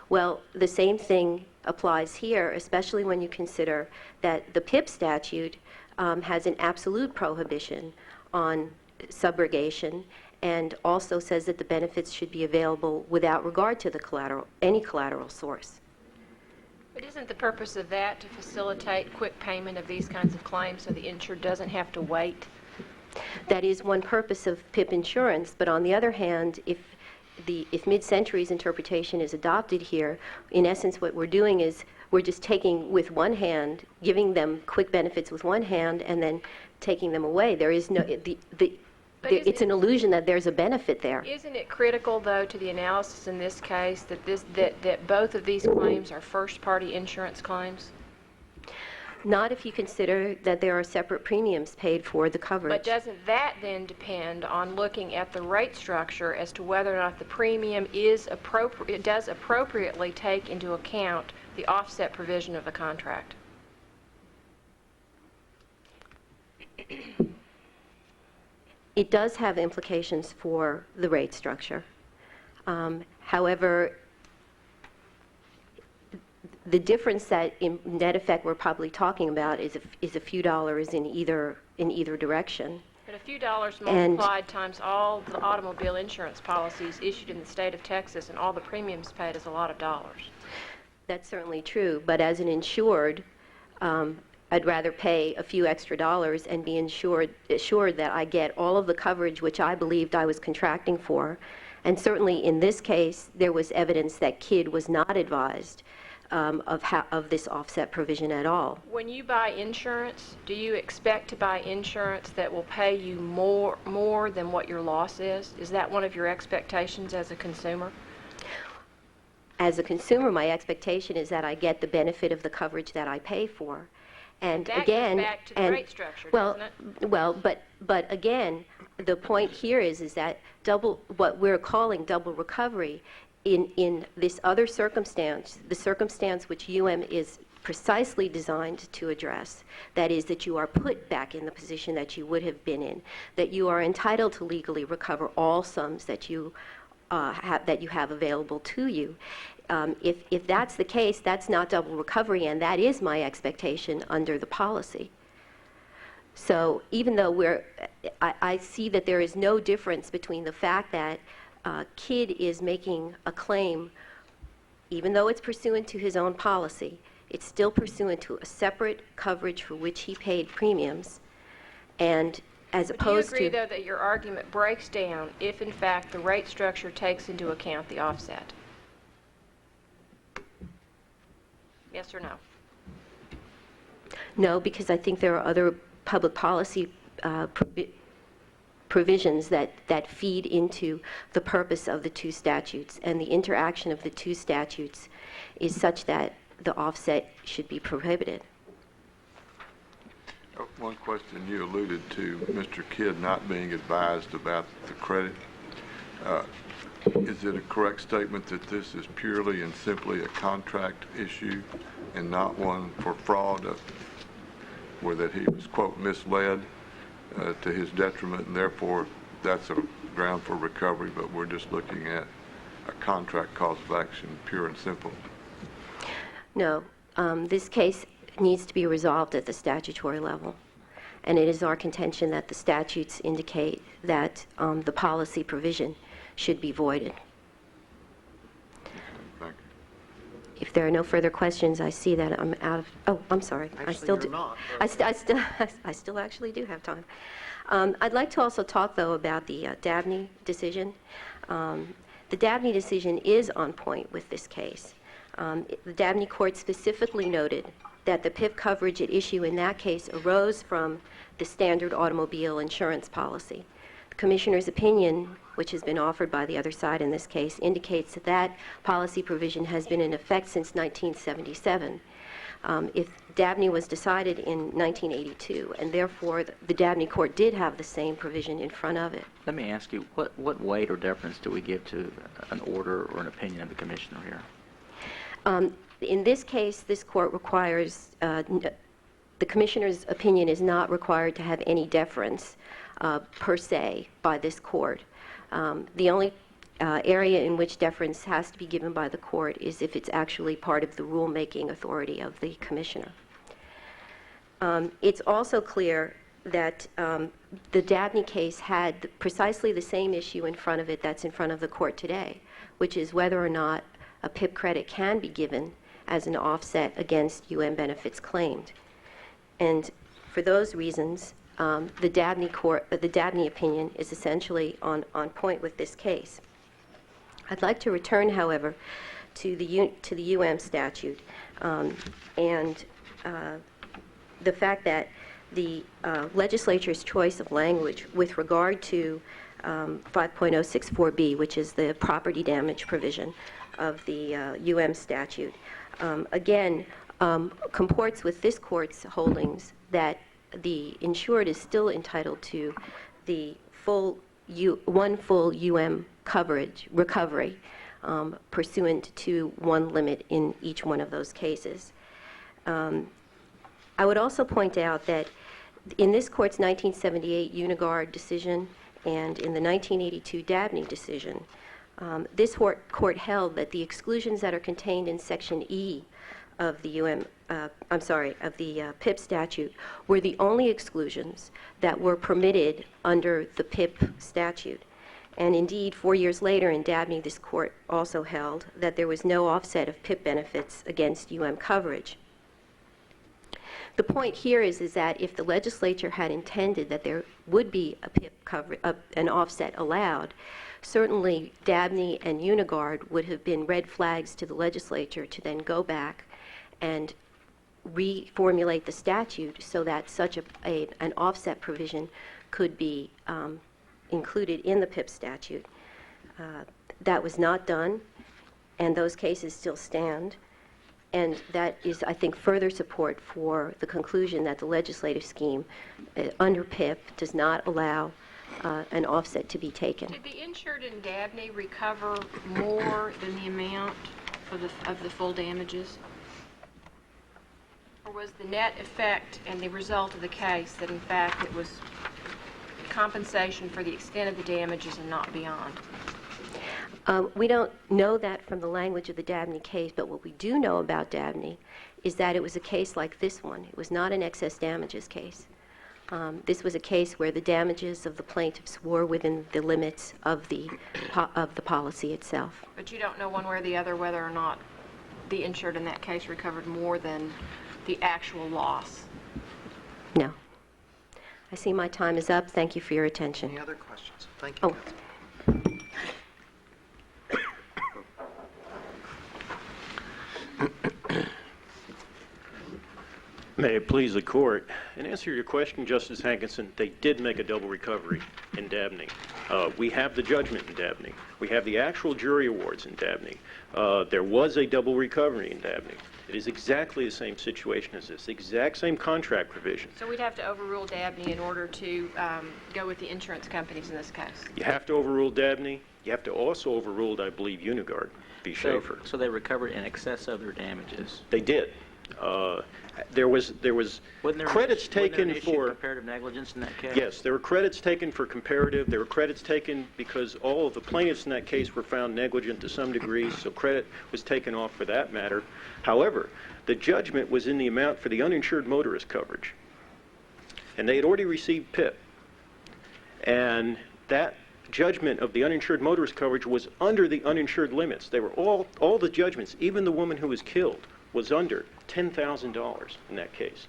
K: Well, the same thing applies here, especially when you consider that the PIP statute has an absolute prohibition on subrogation, and also says that the benefits should be available without regard to the any collateral source.
F: But isn't the purpose of that to facilitate quick payment of these kinds of claims so the insured doesn't have to wait?
K: That is one purpose of PIP insurance, but on the other hand, if Mid-Century's interpretation is adopted here, in essence what we're doing is we're just taking with one hand, giving them quick benefits with one hand, and then taking them away. There is no, it's an illusion that there's a benefit there.
F: Isn't it critical, though, to the analysis in this case that both of these claims are first-party insurance claims?
K: Not if you consider that there are separate premiums paid for the coverage.
F: But doesn't that then depend on looking at the rate structure as to whether or not the premium is appropriate, does appropriately take into account the offset provision of the contract?
K: It does have implications for the rate structure. However, the difference that in net effect we're probably talking about is a few dollars in either direction.
F: But a few dollars multiplied times all the automobile insurance policies issued in the state of Texas and all the premiums paid is a lot of dollars.
K: That's certainly true, but as an insured, I'd rather pay a few extra dollars and be assured that I get all of the coverage which I believed I was contracting for. And certainly in this case, there was evidence that Kidd was not advised of this offset provision at all.
F: When you buy insurance, do you expect to buy insurance that will pay you more than what your loss is? Is that one of your expectations as a consumer?
K: As a consumer, my expectation is that I get the benefit of the coverage that I pay for. And
F: that
K: again,
F: goes back to the rate structure, doesn't it?
K: Well, but again, the point here is that what we're calling double recovery in this other circumstance, the circumstance which is precisely designed to address, that is that you are put back in the position that you would have been in, that you are entitled to legally recover all sums that you have available to you. If that's the case, that's not double recovery, and that is my expectation under the policy. So even though I see that there is no difference between the fact that Kidd is making a claim, even though it's pursuant to his own policy, it's still pursuant to a separate coverage for which he paid premiums, and as opposed to...
F: Do you agree, though, that your argument breaks down if, in fact, the rate structure takes into account the offset? Yes or no?
K: No, because I think there are other public policy provisions that feed into the purpose of the two statutes, and the interaction of the two statutes is such that the offset should be prohibited.
I: One question, you alluded to Mr. Kidd not being advised about the credit. Is it a correct statement that this is purely and simply a contract issue and not one for fraud, or that he was, quote, misled to his detriment, and therefore that's a ground for recovery, but we're just looking at a contract cause of action, pure and simple?
K: No, this case needs to be resolved at the statutory level. And it is our contention that the statutes indicate that the policy provision should be voided.
I: Thank you.
K: If there are no further questions, I see that I'm out of... Oh, I'm sorry.
B: Actually, you're not.
K: I still actually do have time. I'd like to also talk, though, about the Dabney decision. The Dabney decision is on point with this case. The Dabney court specifically noted that the PIP coverage at issue in that case arose from the standard automobile insurance policy. The Commissioner's opinion, which has been offered by the other side in this case, indicates that that policy provision has been in effect since 1977. If Dabney was decided in 1982, and therefore the Dabney court did have the same provision in front of it.
E: Let me ask you, what weight or deference do we give to an order or an opinion of the Commissioner here?
K: In this case, this court requires, the Commissioner's opinion is not required to have any deference per se by this court. The only area in which deference has to be given by the court is if it's actually part of the rulemaking authority of the Commissioner. It's also clear that the Dabney case had precisely the same issue in front of it that's in front of the court today, which is whether or not a PIP credit can be given as an offset against benefits claimed. And for those reasons, the Dabney opinion is essentially on point with this case. I'd like to return, however, to the statute and the fact that the legislature's choice of language with regard to 5.064B, which is the property damage provision of the statute, again, comports with this court's holdings that the insured is still entitled to the one full coverage recovery pursuant to one limit in each one of those cases. I would also point out that in this court's 1978 Unigard decision and in the 1982 Dabney decision, this court held that the exclusions that are contained in Section E of the PIP statute were the only exclusions that were permitted under the PIP statute. And indeed, 4 years later in Dabney, this court also held that there was no offset of PIP benefits against coverage. The point here is that if the legislature had intended that there would be a PIP an offset allowed, certainly Dabney and Unigard would have been red flags to the legislature to then go back and reformulate the statute so that such an offset provision could be included in the PIP statute. That was not done, and those cases still stand. And that is, I think, further support for the conclusion that the legislative scheme under PIP does not allow an offset to be taken.
F: Did the insured in Dabney recover more than the amount of the full damages? Or was the net effect and the result of the case that, in fact, it was compensation for the extent of the damages and not beyond?
K: We don't know that from the language of the Dabney case, but what we do know about Dabney is that it was a case like this one. It was not an excess damages case. This was a case where the damages of the plaintiffs were within the limits of the policy itself.
F: But you don't know one way or the other whether or not the insured in that case recovered more than the actual loss?
K: No. I see my time is up. Thank you for your attention.
B: Any other questions? Thank you.
L: May it please the court. In answer to your question, Justice Hankinson, they did make a double recovery in Dabney. We have the judgment in Dabney. We have the actual jury awards in Dabney. There was a double recovery in Dabney. It is exactly the same situation as this, exact same contract provision.
F: So we'd have to overrule Dabney in order to go with the insurance companies in this case?
L: You have to overrule Dabney. You have to also overrule, I believe, Unigard v. Schaefer.
E: So they recovered in excess of their damages.
L: They did. There was
E: Wasn't there
L: credits taken
E: an issue
L: for
E: comparative negligence in that case?
L: Yes, there were credits taken for comparative. There were credits taken because all of the plaintiffs in that case were found negligent to some degree, so credit was taken off for that matter. However, the judgment was in the amount for the uninsured motorist coverage, and they had already received PIP, and that judgment of the uninsured motorist coverage was under the uninsured limits. They were all the judgments, even the woman who was killed, was under $10,000 in that case.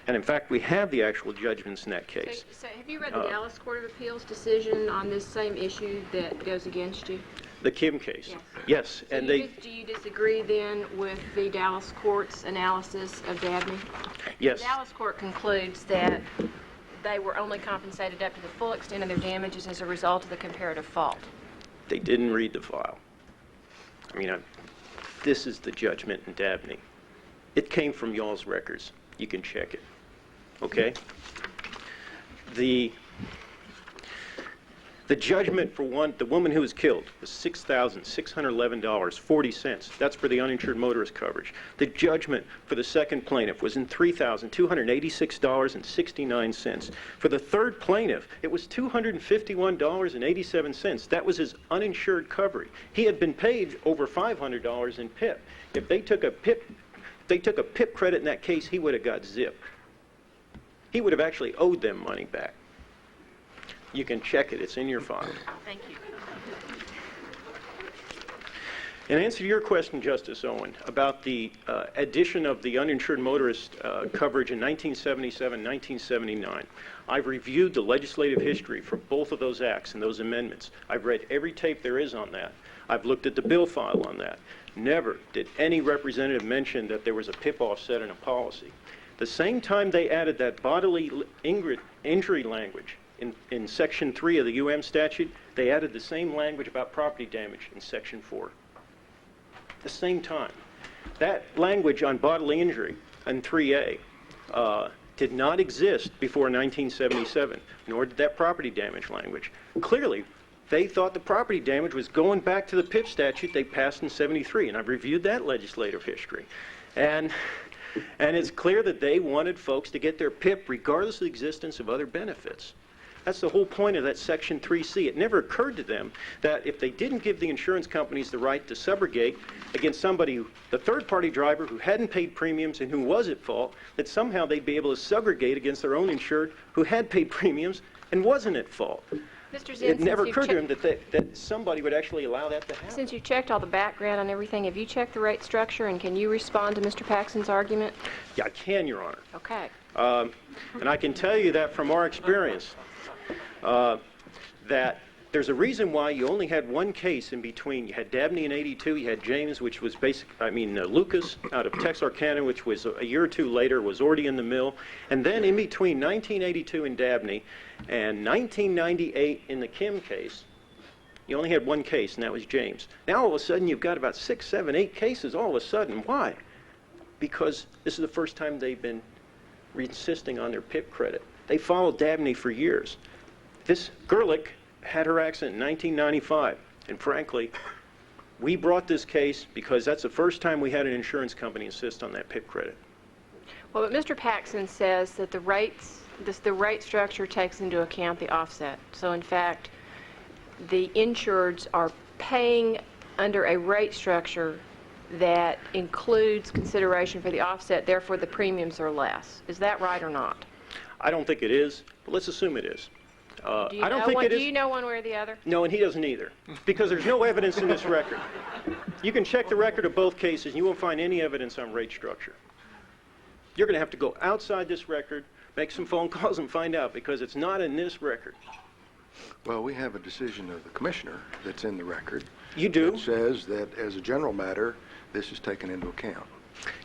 L: And in fact, we have the actual judgments in that case.
F: So have you read the Dallas Court of Appeals decision on this same issue that goes against you?
L: The Kim case.
F: Yes.
L: Yes,
F: So
L: and
F: do you disagree then with the Dallas Court's analysis of Dabney?
L: yes,
F: The Dallas Court concludes that they were only compensated up to the full extent of their damages as a result of the comparative fault.
L: they didn't read the file. I mean, this is the judgment in Dabney. It came from y'all's records. You can check it. Okay? The judgment for the woman who was killed was $6,611.40. That's for the uninsured motorist coverage. The judgment for the second plaintiff was in $3,286.69. For the third plaintiff, it was $251.87. That was his uninsured coverage. He had been paid over $500 in PIP. If they took a PIP credit in that case, he would have got zip. He would have actually owed them money back. You can check it. It's in your file.
F: Thank you.
L: In answer to your question, Justice Owen, about the addition of the uninsured motorist coverage in 1977, 1979, I've reviewed the legislative history for both of those acts and those amendments. I've read every tape there is on that. I've looked at the bill file on that. Never did any representative mention that there was a PIP offset in a policy. The same time they added that bodily injury language in Section 3 of the UM statute, they added the same language about property damage in Section 4. The same time. That language on bodily injury in 3A did not exist before 1977, nor did that property damage language. Clearly, they thought the property damage was going back to the PIP statute they passed in 73, and I've reviewed that legislative history. And it's clear that they wanted folks to get their PIP regardless of the existence of other benefits. That's the whole point of that Section 3C. It never occurred to them that if they didn't give the insurance companies the right to subrogate against somebody, the third-party driver who hadn't paid premiums and who was at fault, that somehow they'd be able to subrogate against their own insured who had paid premiums and wasn't at fault.
F: Mr. Zinn,
L: It never occurred to them that somebody would actually allow that to happen.
F: since you've checked all the background and everything, have you checked the rate structure, and can you respond to Mr. Paxson's argument?
L: Yeah, I can, Your Honor.
F: Okay.
L: And I can tell you that from our experience, that there's a reason why you only had one case in between. You had Dabney in 82, you had James, which was Lucas out of Texarkana, which was a year or two later, was already in the mill. And then in between 1982 in Dabney and 1998 in the Kim case, you only had one case, and that was James. Now all of a sudden you've got about 6, 7, 8 cases all of a sudden. Why? Because this is the first time they've been insisting on their PIP credit. They followed Dabney for years. This Gerlich had her accident in 1995, and frankly, we brought this case because that's the first time we had an insurance company insist on that PIP credit.
F: Well, but Mr. Paxson says that the rate structure takes into account the offset. So in fact, the insureds are paying under a rate structure that includes consideration for the offset, therefore the premiums are less. Is that right or not?
L: I don't think it is, but let's assume it is.
F: Do you
L: I don't
F: know
L: think
F: one,
L: it is.
F: do you know one way or the other?
L: No, and he doesn't either, because there's no evidence in this record. You can check the record of both cases, and you won't find any evidence on rate structure. You're going to have to go outside this record, make some phone calls, and find out, because it's not in this record.
M: Well, we have a decision of the commissioner that's in the record.
L: You do?
M: That says that as a general matter, this is taken into account.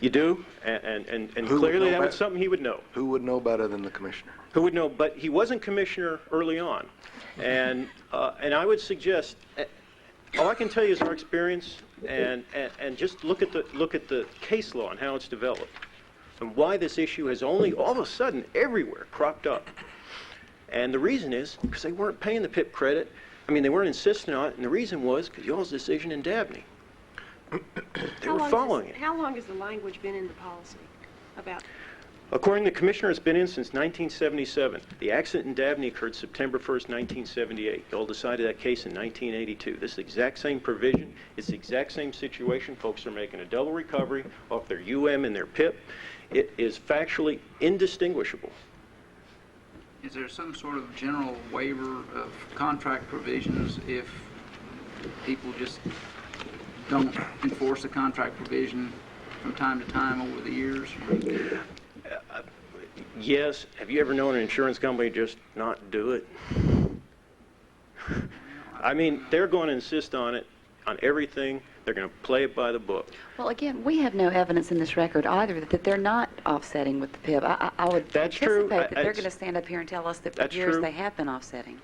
L: You do, and
M: Who would
L: clearly
M: know
L: that was
M: better?
L: something he would know.
M: Who would know better than the commissioner?
L: Who would know? But he wasn't commissioner early on, and I would suggest All I can tell you is our experience, and just look at the case law and how it's developed, and why this issue has only all of a sudden everywhere cropped up. And the reason is because they weren't paying the PIP credit. I mean, they weren't insisting on it, and the reason was because y'all's decision in Dabney. They were following it.
F: How long has the language been in the policy about?
L: According to the Commissioner, it's been in since 1977. The accident in Dabney occurred September 1st, 1978. Y'all decided that case in 1982. This is the exact same provision. It's the exact same situation. Folks are making a double recovery off their UM and their PIP. It is factually indistinguishable.
G: Is there some sort of general waiver of contract provisions if people just don't enforce a contract provision from time to time over the years?
L: Yes. Have you ever known an insurance company just not do it? I mean, they're going to insist on it, on everything. They're going to play it by the book.
H: Well, again, we have no evidence in this record either that they're not offsetting with the PIP. I would
L: That's true.
H: anticipate that they're going to stand up here and tell us that for
L: That's
H: years
L: true.
H: they have been offsetting.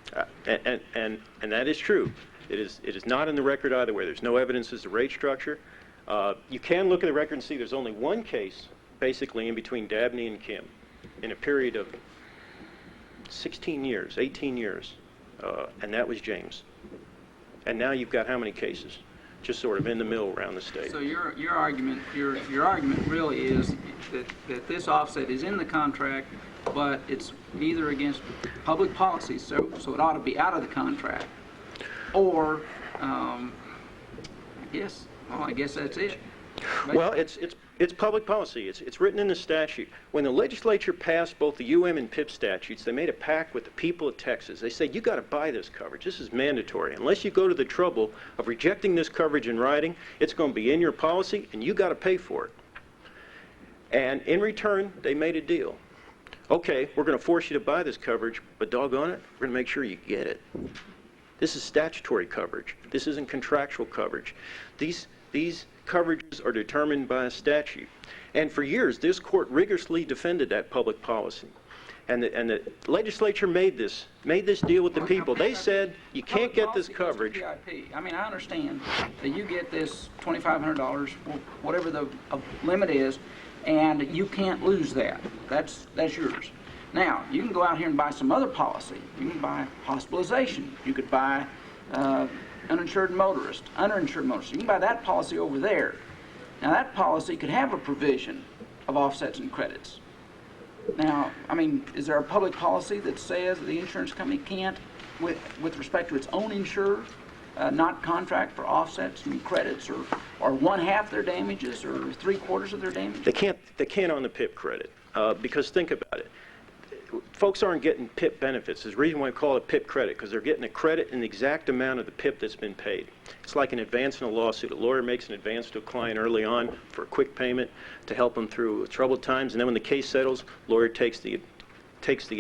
L: And that is true. It is not in the record either way. There's no evidence as to rate structure. You can look at the record and see there's only one case basically in between Dabney and Kim in a period of 16 years, 18 years, and that was James. And now you've got how many cases? Just sort of in the middle around the state.
G: So your argument really is that this offset is in the contract, but it's either against public policy, so it ought to be out of the contract, or I guess that's it.
L: Well, it's public policy. It's written in the statute. When the legislature passed both the UM and PIP statutes, they made a pact with the people of Texas. They said, you got to buy this coverage. This is mandatory. Unless you go to the trouble of rejecting this coverage in writing, it's going to be in your policy, and you got to pay for it. And in return, they made a deal. Okay, we're going to force you to buy this coverage, but doggone it, we're going to make sure you get it. This is statutory coverage. This isn't contractual coverage. These coverages are determined by a statute. And for years, this court rigorously defended that public policy. And the legislature made this deal with the people. They said, you can't get this coverage.
G: PIP. I mean, I understand that you get this $2,500, whatever the limit is, and you can't lose that. That's yours. Now, you can go out here and buy some other policy. You can buy hospitalization. You could buy uninsured motorist, underinsured motorist. You can buy that policy over there. Now, that policy could have a provision of offsets and credits. Now, I mean, is there a public policy that says the insurance company can't, with respect to its own insurer, not contract for offsets and credits, or one half their damages, or 3/4 of their damages?
L: They can't on the PIP credit, because think about it. Folks aren't getting PIP benefits. There's a reason why I call it PIP credit, because they're getting a credit in the exact amount of the PIP that's been paid. It's like an advance in a lawsuit. A lawyer makes an advance to a client early on for a quick payment to help them through troubled times, and then when the case settles, lawyer takes the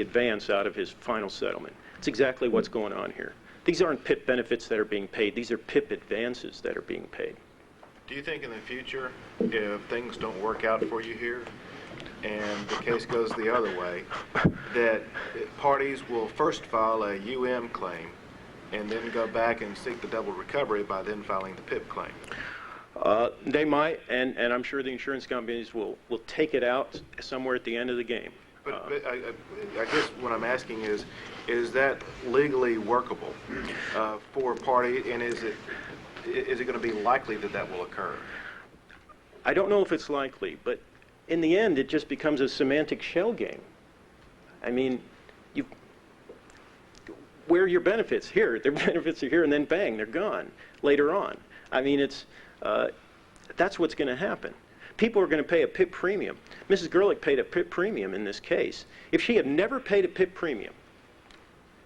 L: advance out of his final settlement. It's exactly what's going on here. These aren't PIP benefits that are being paid. These are PIP advances that are being paid.
M: Do you think in the future, if things don't work out for you here, and the case goes the other way, that parties will first file a UM claim and then go back and seek the double recovery by then filing the PIP claim?
L: They might, and I'm sure the insurance companies will take it out somewhere at the end of the game.
M: But I guess what I'm asking is that legally workable for a party, and is it going to be likely that will occur?
L: I don't know if it's likely, but in the end, it just becomes a semantic shell game. I mean, where are your benefits? Here, their benefits are here, and then bang, they're gone later on. I mean, that's what's going to happen. People are going to pay a PIP premium. Mrs. Gerlich paid a PIP premium in this case. If she had never paid a PIP premium,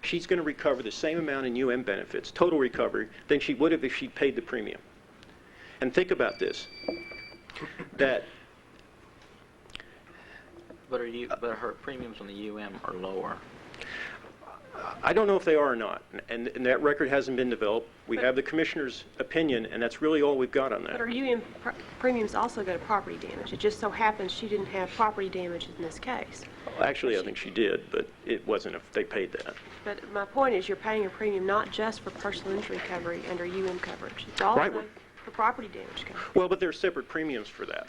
L: she's going to recover the same amount in UM benefits, total recovery, than she would have if she'd paid the premium. And think about this, that...
E: But her premiums on the UM are lower.
L: I don't know if they are or not, and that record hasn't been developed. We have the commissioner's opinion, and that's really all we've got on that.
F: But our premiums also go to property damage. It just so happens she didn't have property damage in this case.
L: Well, actually, I think she did, but it wasn't if they paid that.
F: But my point is you're paying a premium not just for personal injury coverage under coverage. It's also
L: Right.
F: for property damage coverage.
L: Well, but there are separate premiums for that.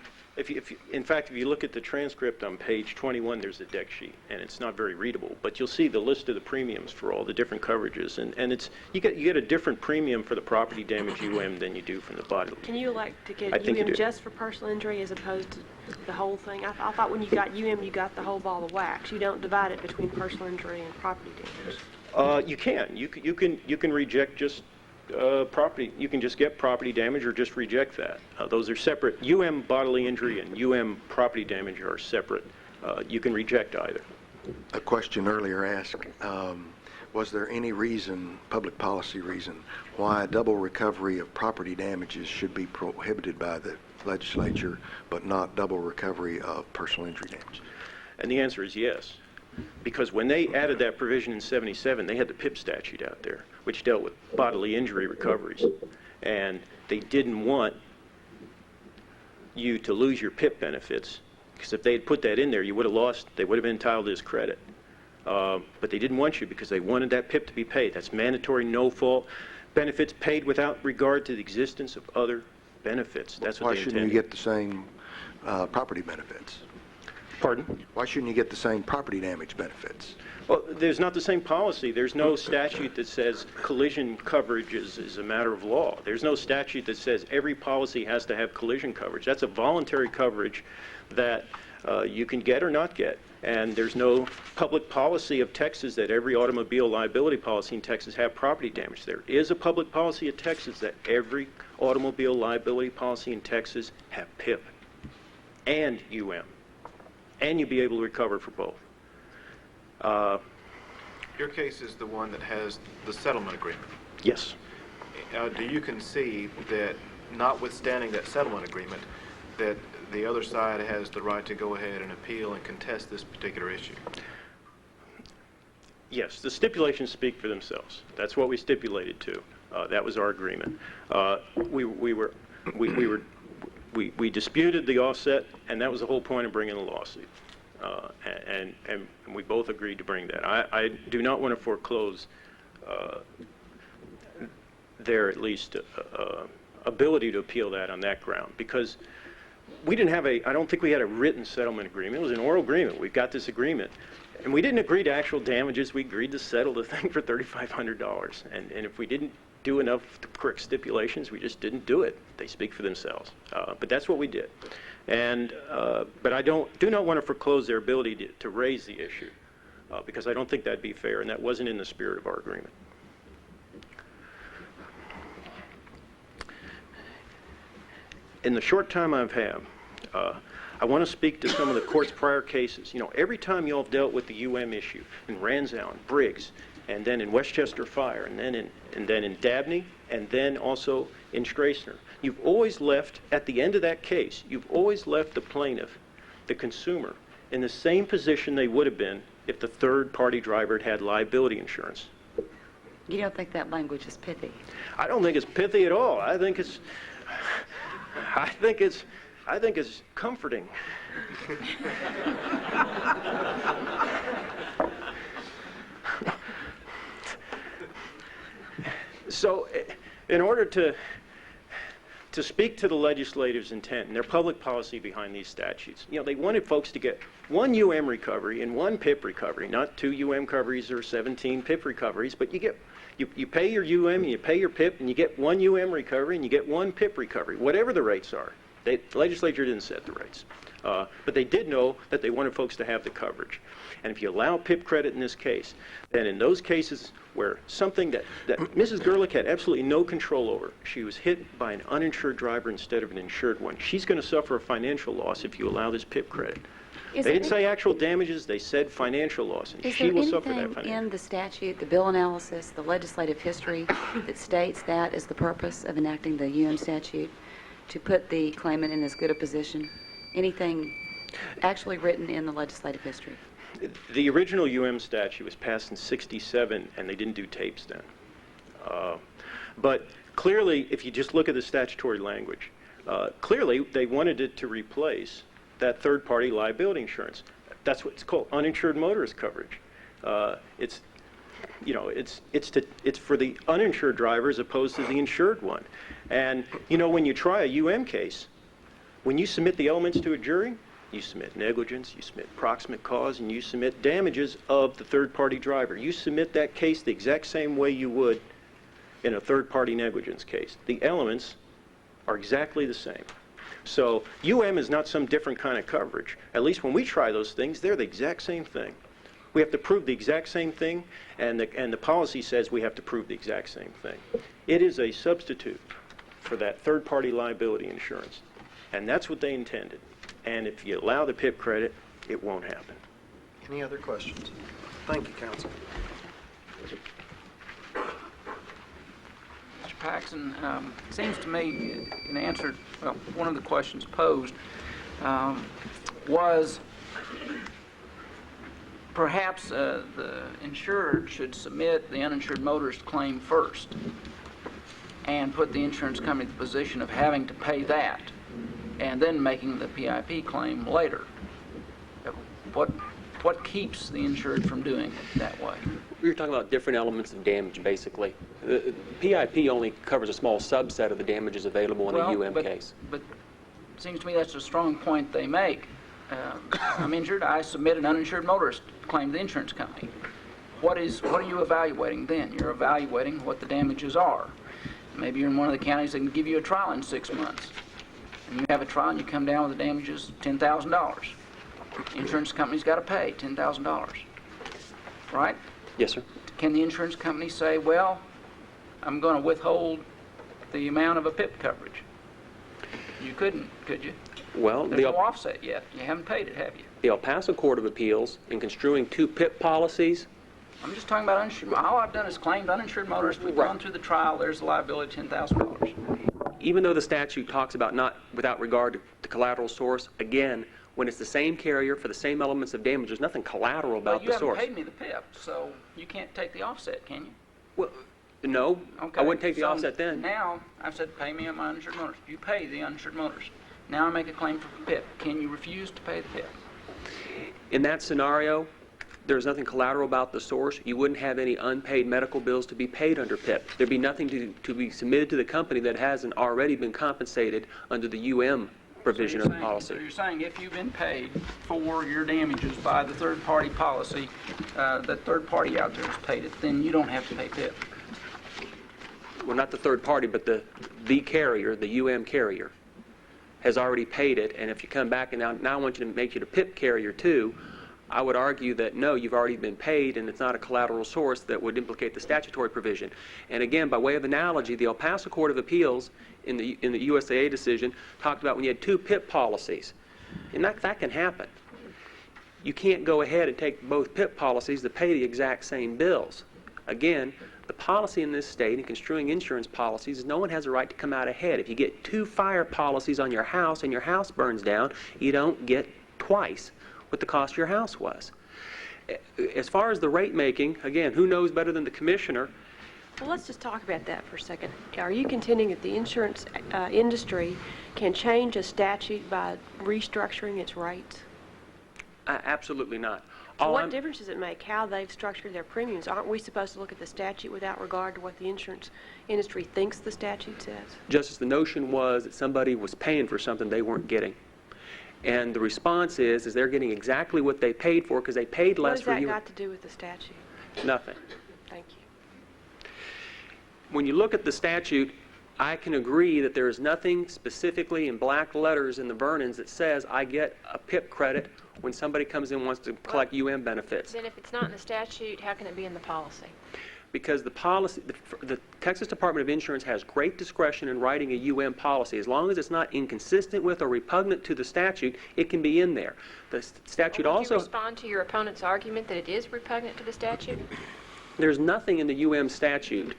L: In fact, if you look at the transcript on page 21, there's a deck sheet, and it's not very readable, but you'll see the list of the premiums for all the different coverages, and it's you get a different premium for the property damage than you do from the bodily.
F: Can you elect to
L: I
F: get
L: think you do.
F: just for personal injury as opposed to the whole thing? I thought when you got you got the whole ball of wax. You don't divide it between personal injury and property damage.
L: You can. You can reject just property. You can just get property damage or just reject that. Those are separate. Bodily injury and property damage are separate. You can reject either.
N: A question earlier asked, was there any reason, public policy reason, why double recovery of property damages should be prohibited by the legislature, but not double recovery of personal injury damage?
L: And the answer is yes. Because when they added that provision in 77, they had the PIP statute out there, which dealt with bodily injury recoveries. And they didn't want you to lose your PIP benefits, because if they had put that in there, you would have lost, they would have been entitled to this credit. But they didn't want you because they wanted that PIP to be paid. That's mandatory, no fault. Benefits paid without regard to the existence of other benefits. That's what
N: Why
L: they
N: shouldn't
L: intended.
N: you get the same property benefits?
L: Pardon?
N: Why shouldn't you get the same property damage benefits?
L: Well, there's not the same policy. There's no statute that says collision coverage is a matter of law. There's no statute that says every policy has to have collision coverage. That's a voluntary coverage that you can get or not get. And there's no public policy of Texas that every automobile liability policy in Texas have property damage. There is a public policy of Texas that every automobile liability policy in Texas have PIP and and you'll be able to recover for both.
M: Your case is the one that has the settlement agreement.
L: Yes.
M: Do you concede that, notwithstanding that settlement agreement, that the other side has the right to go ahead and appeal and contest this particular issue?
L: Yes, the stipulations speak for themselves. That's what we stipulated to. That was our agreement. We disputed the offset, and that was the whole point of bringing the lawsuit. And we both agreed to bring that. I do not want to foreclose their at least ability to appeal that on that ground, because we didn't have I don't think we had a written settlement agreement. It was an oral agreement. We've got this agreement. And we didn't agree to actual damages. We agreed to settle the thing for $3,500. And if we didn't do enough correct stipulations, we just didn't do it. They speak for themselves. But that's what we did. And but I do not want to foreclose their ability to raise the issue, because I don't think that'd be fair, and that wasn't in the spirit of our agreement. In the short time I've had, I want to speak to some of the court's prior cases. You know, every time y'all dealt with the issue in Ranzow and Briggs, and then in Westchester Fire, and then in Dabney, and then also in Strassner, you've always left, at the end of that case, you've always left the plaintiff, the consumer, in the same position they would have been if the third-party driver had liability insurance.
H: You don't think that language is pithy?
L: I don't think it's pithy at all. I think it's comforting. So, in order to speak to the legislative's intent and their public policy behind these statutes, you know, they wanted folks to get one recovery and one PIP recovery, not 2 recoveries or 17 PIP recoveries, but you pay your and you pay your PIP, and you get 1 recovery and you get 1 PIP recovery, whatever the rates are. The legislature didn't set the rates, but they did know that they wanted folks to have the coverage. And if you allow PIP credit in this case, then in those cases where something that Mrs. Gerlich had absolutely no control over, she was hit by an uninsured driver instead of an insured one, she's going to suffer a financial loss if you allow this PIP credit. They didn't say actual damages, they said financial loss, and she will suffer that financial.
H: Is there anything in the statute, the bill analysis, the legislative history that states that is the purpose of enacting the statute, to put the claimant in as good a position? Anything actually written in the legislative history?
L: The original statute was passed in '67, and they didn't do tapes then. But clearly, if you just look at the statutory language, clearly they wanted it to replace that third-party liability insurance. That's what it's called, uninsured motorist coverage. It's for the uninsured driver as opposed to the insured one. And when you try a case, when you submit the elements to a jury, you submit negligence, you submit proximate cause, and you submit damages of the third-party driver. You submit that case the exact same way you would in a third-party negligence case. The elements are exactly the same. So is not some different kind of coverage. At least when we try those things, they're the exact same thing. We have to prove the exact same thing, and the policy says we have to prove the exact same thing. It is a substitute for that third-party liability insurance, and that's what they intended. And if you allow the PIP credit, it won't happen.
B: Any other questions? Thank you, counsel.
G: Mr. Paxson, it seems to me, in answer, well, one of the questions posed was perhaps the insured should submit the uninsured motorist claim first and put the insurance company in the position of having to pay that and then making the PIP claim later. What keeps the insured from doing it that way?
C: We were talking about different elements of damage, basically. The PIP only covers a small subset of the damages available in a case. But
G: it seems to me that's a strong point they make. I'm injured, I submit an uninsured motorist claim to the insurance company. What are you evaluating then? You're evaluating what the damages are. Maybe you're in one of the counties that can give you a trial in 6 months. And you have a trial and you come down with the damages $10,000. The insurance company's got to pay $10,000. Right?
C: Yes, sir.
G: Can the insurance company say, well, I'm going to withhold the amount of a PIP coverage? You couldn't, could you?
C: Well,
G: there's no offset yet. You haven't paid it, have you?
C: The El Paso Court of Appeals, in construing 2 PIP policies.
G: I'm just talking about uninsured. All I've done is claimed uninsured motorists. We've gone through the trial. There's the liability, $10,000.
C: Even though the statute talks about not without regard to collateral source, again, when it's the same carrier for the same elements of damage, there's nothing collateral about the source.
G: You haven't paid me the PIP, so you can't take the offset, can you?
C: Well, no.
G: Okay.
C: I wouldn't take the offset then.
G: Now, I've said pay me on my uninsured motorist. You pay the uninsured motorist. Now I make a claim for PIP. Can you refuse to pay the PIP?
C: In that scenario, there's nothing collateral about the source. You wouldn't have any unpaid medical bills to be paid under PIP. There'd be nothing to be submitted to the company that hasn't already been compensated under the provision of the policy.
G: So you're saying if you've been paid for your damages by the third-party policy, that third party out there has paid it, then you don't have to pay PIP?
C: Well, not the third party, but the carrier, the carrier, has already paid it. And if you come back and now I want you to make it a PIP carrier too, I would argue that no, you've already been paid and it's not a collateral source that would implicate the statutory provision. And again, by way of analogy, the El Paso Court of Appeals in the USAA decision talked about when you had 2 PIP policies. And that can happen. You can't go ahead and take both PIP policies that pay the exact same bills. Again, the policy in this state in construing insurance policies is no one has a right to come out ahead. If you get 2 fire policies on your house and your house burns down, you don't get twice what the cost of your house was. As far as the rate making, again, who knows better than the commissioner?
F: Well, let's just talk about that for a second. Are you contending that the insurance industry can change a statute by restructuring its rates?
C: Absolutely not.
F: What difference does it make how they've structured their premiums? Aren't we supposed to look at the statute without regard to what the insurance industry thinks the statute says?
C: Justice, the notion was that somebody was paying for something they weren't getting. And the response is they're getting exactly what they paid for because they paid less for you.
F: What has that got to do with the statute?
C: Nothing.
F: Thank you.
C: When you look at the statute, I can agree that there is nothing specifically in black letters in the Vernons that says I get a PIP credit when somebody comes in and wants to collect benefits.
O: Then if it's not in the statute, how can it be in the policy?
C: Because the policy, the Texas Department of Insurance has great discretion in writing a policy. As long as it's not inconsistent with or repugnant to the statute, it can be in there. The statute also...
O: Would you respond to your opponent's argument that it is repugnant to the statute?
C: There's nothing in the statute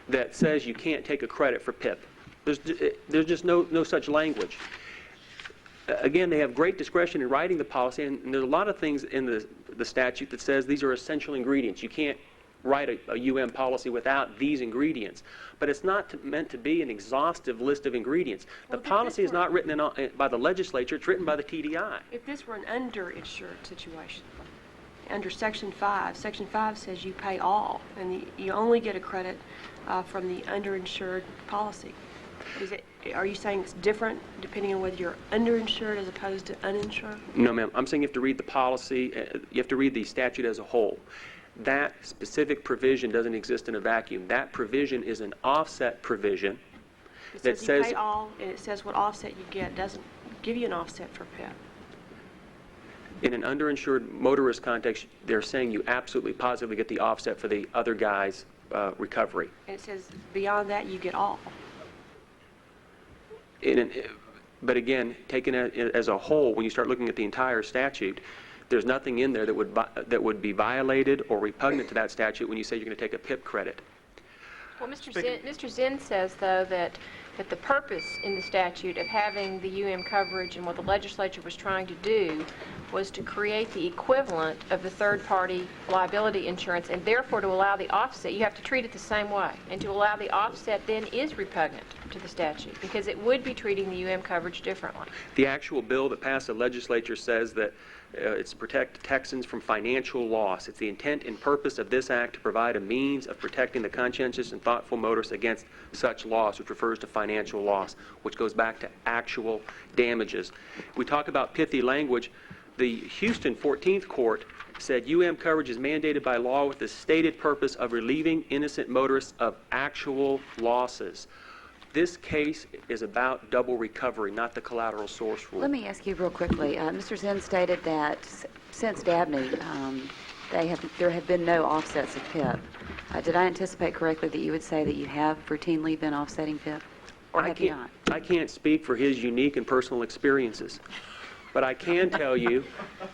C: that says you can't take a credit for PIP. There's just no such language. again, they have great discretion in writing the policy, and there's a lot of things in the statute that says these are essential ingredients. You can't write a policy without these ingredients. But it's not meant to be an exhaustive list of ingredients. The policy is not written by the legislature, it's written by the TDI.
F: If this were an underinsured situation, under Section 5 says you pay all, and you only get a credit from the underinsured policy. Are you saying it's different depending on whether you're underinsured as opposed to uninsured?
C: No, ma'am. I'm saying you have to read the policy, you have to read the statute as a whole. That specific provision doesn't exist in a vacuum. That provision is an offset provision that says
F: you pay all, and it says what offset you get. It doesn't give you an offset for PIP.
C: in an underinsured motorist context, they're saying you absolutely positively get the offset for the other guy's recovery.
F: And it says beyond that you get all.
C: But again, taken as a whole, when you start looking at the entire statute, there's nothing in there that would be violated or repugnant to that statute when you say you're going to take a PIP credit.
O: Well, Mr. Zinn says, though, that the purpose in the statute of having the coverage and what the legislature was trying to do was to create the equivalent of the third-party liability insurance, and therefore to allow the offset. You have to treat it the same way. And to allow the offset then is repugnant to the statute because it would be treating the coverage differently.
C: The actual bill that passed the legislature says that it's to protect Texans from financial loss. It's the intent and purpose of this act to provide a means of protecting the conscientious and thoughtful motorist against such loss, which refers to financial loss, which goes back to actual damages. We talk about pithy language. The Houston 14th Court said coverage is mandated by law with the stated purpose of relieving innocent motorists of actual losses. This case is about double recovery, not the collateral source rule.
H: Let me ask you real quickly. Mr. Zinn stated that since Dabney, there have been no offsets of PIP. Did I anticipate correctly that you would say that you have routinely been offsetting PIP, or have you not?
C: I can't speak for his unique and personal experiences, but I can tell you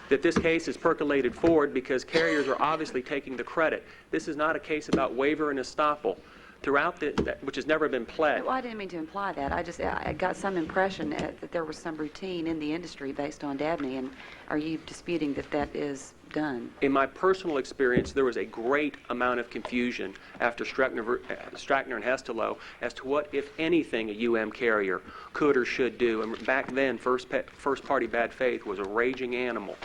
C: that this case is percolated forward because carriers are obviously taking the credit. This is not a case about waiver and estoppel. Throughout which has never been pled.
H: Well, I didn't mean to imply that. I got some impression that there was some routine in the industry based on Dabney, and are you disputing that that is done?
C: In my personal experience, there was a great amount of confusion after Strackner and Hestelow as to what, if anything, a carrier could or should do. And back then, first-party bad faith was a raging animal.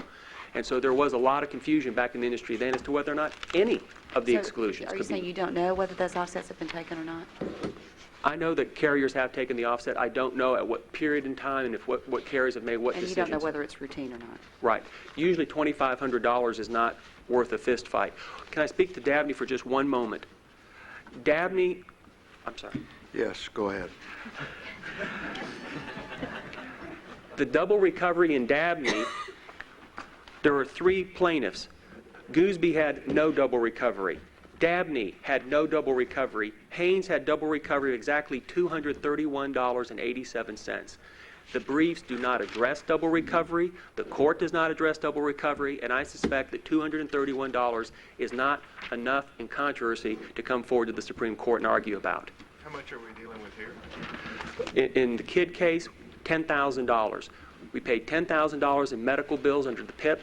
C: And so there was a lot of confusion back in the industry then as to whether or not any of the exclusions
H: Are you saying you don't know whether those offsets have been taken or not?
C: I know that carriers have taken the offset. I don't know at what period in time and what carriers have made what decisions.
H: And you don't know whether it's routine or not?
C: Right. Usually $2,500 is not worth a fist fight. Can I speak to Dabney for just one moment? Dabney, I'm sorry.
N: Yes, go ahead.
C: The double recovery in Dabney, there were 3 plaintiffs. Gooseby had no double recovery. Dabney had no double recovery. Haynes had double recovery of exactly $231.87. The briefs do not address double recovery. The court does not address double recovery, and I suspect that $231 is not enough in controversy to come forward to the Supreme Court and argue about.
M: How much are we dealing with here?
C: In the Kidd case, $10,000. We paid $10,000 in medical bills under the PIP.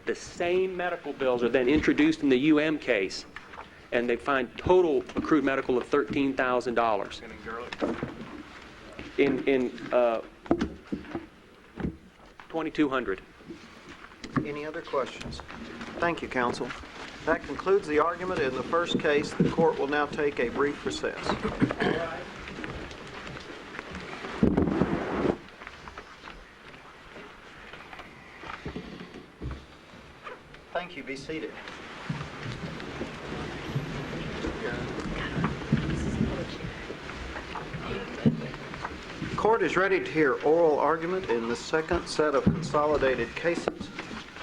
C: The same medical bills are then introduced in the case, and they find total accrued medical of $13,000.
M: And
C: in $2,200.
B: Any other questions? Thank you, counsel. That concludes the argument in the first case. The court will now take a brief recess. Thank you. Be seated. The court is ready to hear oral argument in the second set of consolidated cases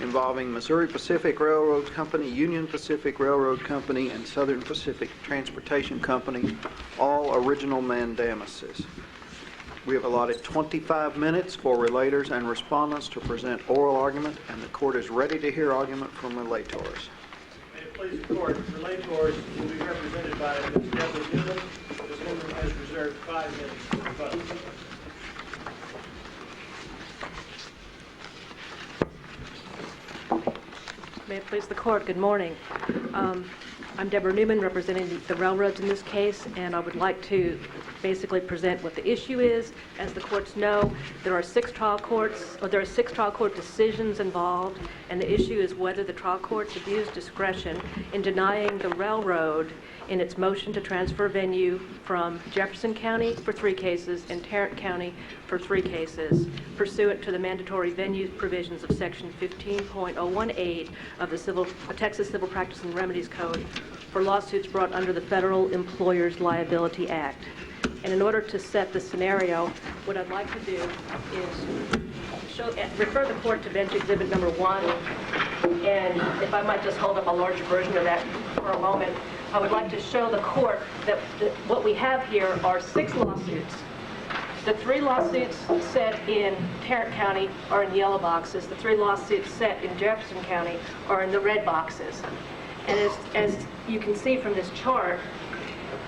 B: involving Missouri Pacific Railroad Company, Union Pacific Railroad Company, and Southern Pacific Transportation Company, all original mandamuses. We have allotted 25 minutes for relators and respondents to present oral argument, and the court is ready to hear argument from relators.
A: May it please the court, relators will be represented by Ms. Deborah Newman. Ms. Newman has reserved 5 minutes for rebuttal.
P: May it please the court, good morning. I'm Deborah Newman, representing the railroads in this case, and I would like to basically present what the issue is. As the courts know, there are six trial court decisions involved, and the issue is whether the trial courts abused discretion in denying the railroad in its motion to transfer venue from Jefferson County for 3 cases and Tarrant County for 3 cases, pursuant to the mandatory venue provisions of Section 15.018 of the Texas Civil Practice and Remedies Code for lawsuits brought under the Federal Employers Liability Act. And in order to set the scenario, what I'd like to do is refer the court to bench exhibit number 1, and if I might just hold up a larger version of that for a moment, I would like to show the court that what we have here are 6 lawsuits. The 3 lawsuits set in Tarrant County are in yellow boxes. The 3 lawsuits set in Jefferson County are in the red boxes. And as you can see from this chart,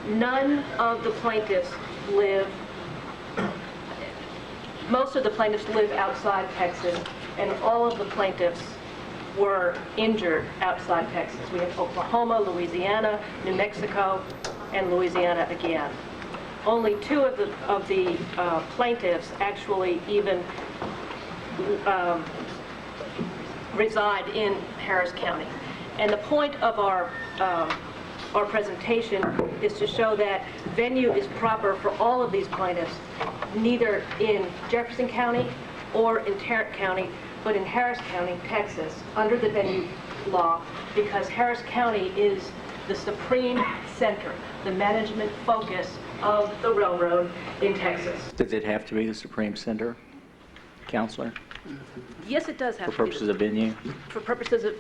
P: none of the plaintiffs most of the plaintiffs live outside Texas, and all of the plaintiffs were injured outside Texas. We have Oklahoma, Louisiana, New Mexico, and Louisiana again. Only 2 of the plaintiffs actually even reside in Harris County. And the point of our presentation is to show that venue is proper for all of these plaintiffs, neither in Jefferson County or in Tarrant County, but in Harris County, Texas, under the venue law, because Harris County is the supreme center, the management focus of the railroad in Texas.
E: Does it have to be the Supreme Center, Counselor?
P: Yes, it does have to be.
E: For purposes of venue?
P: For purposes of,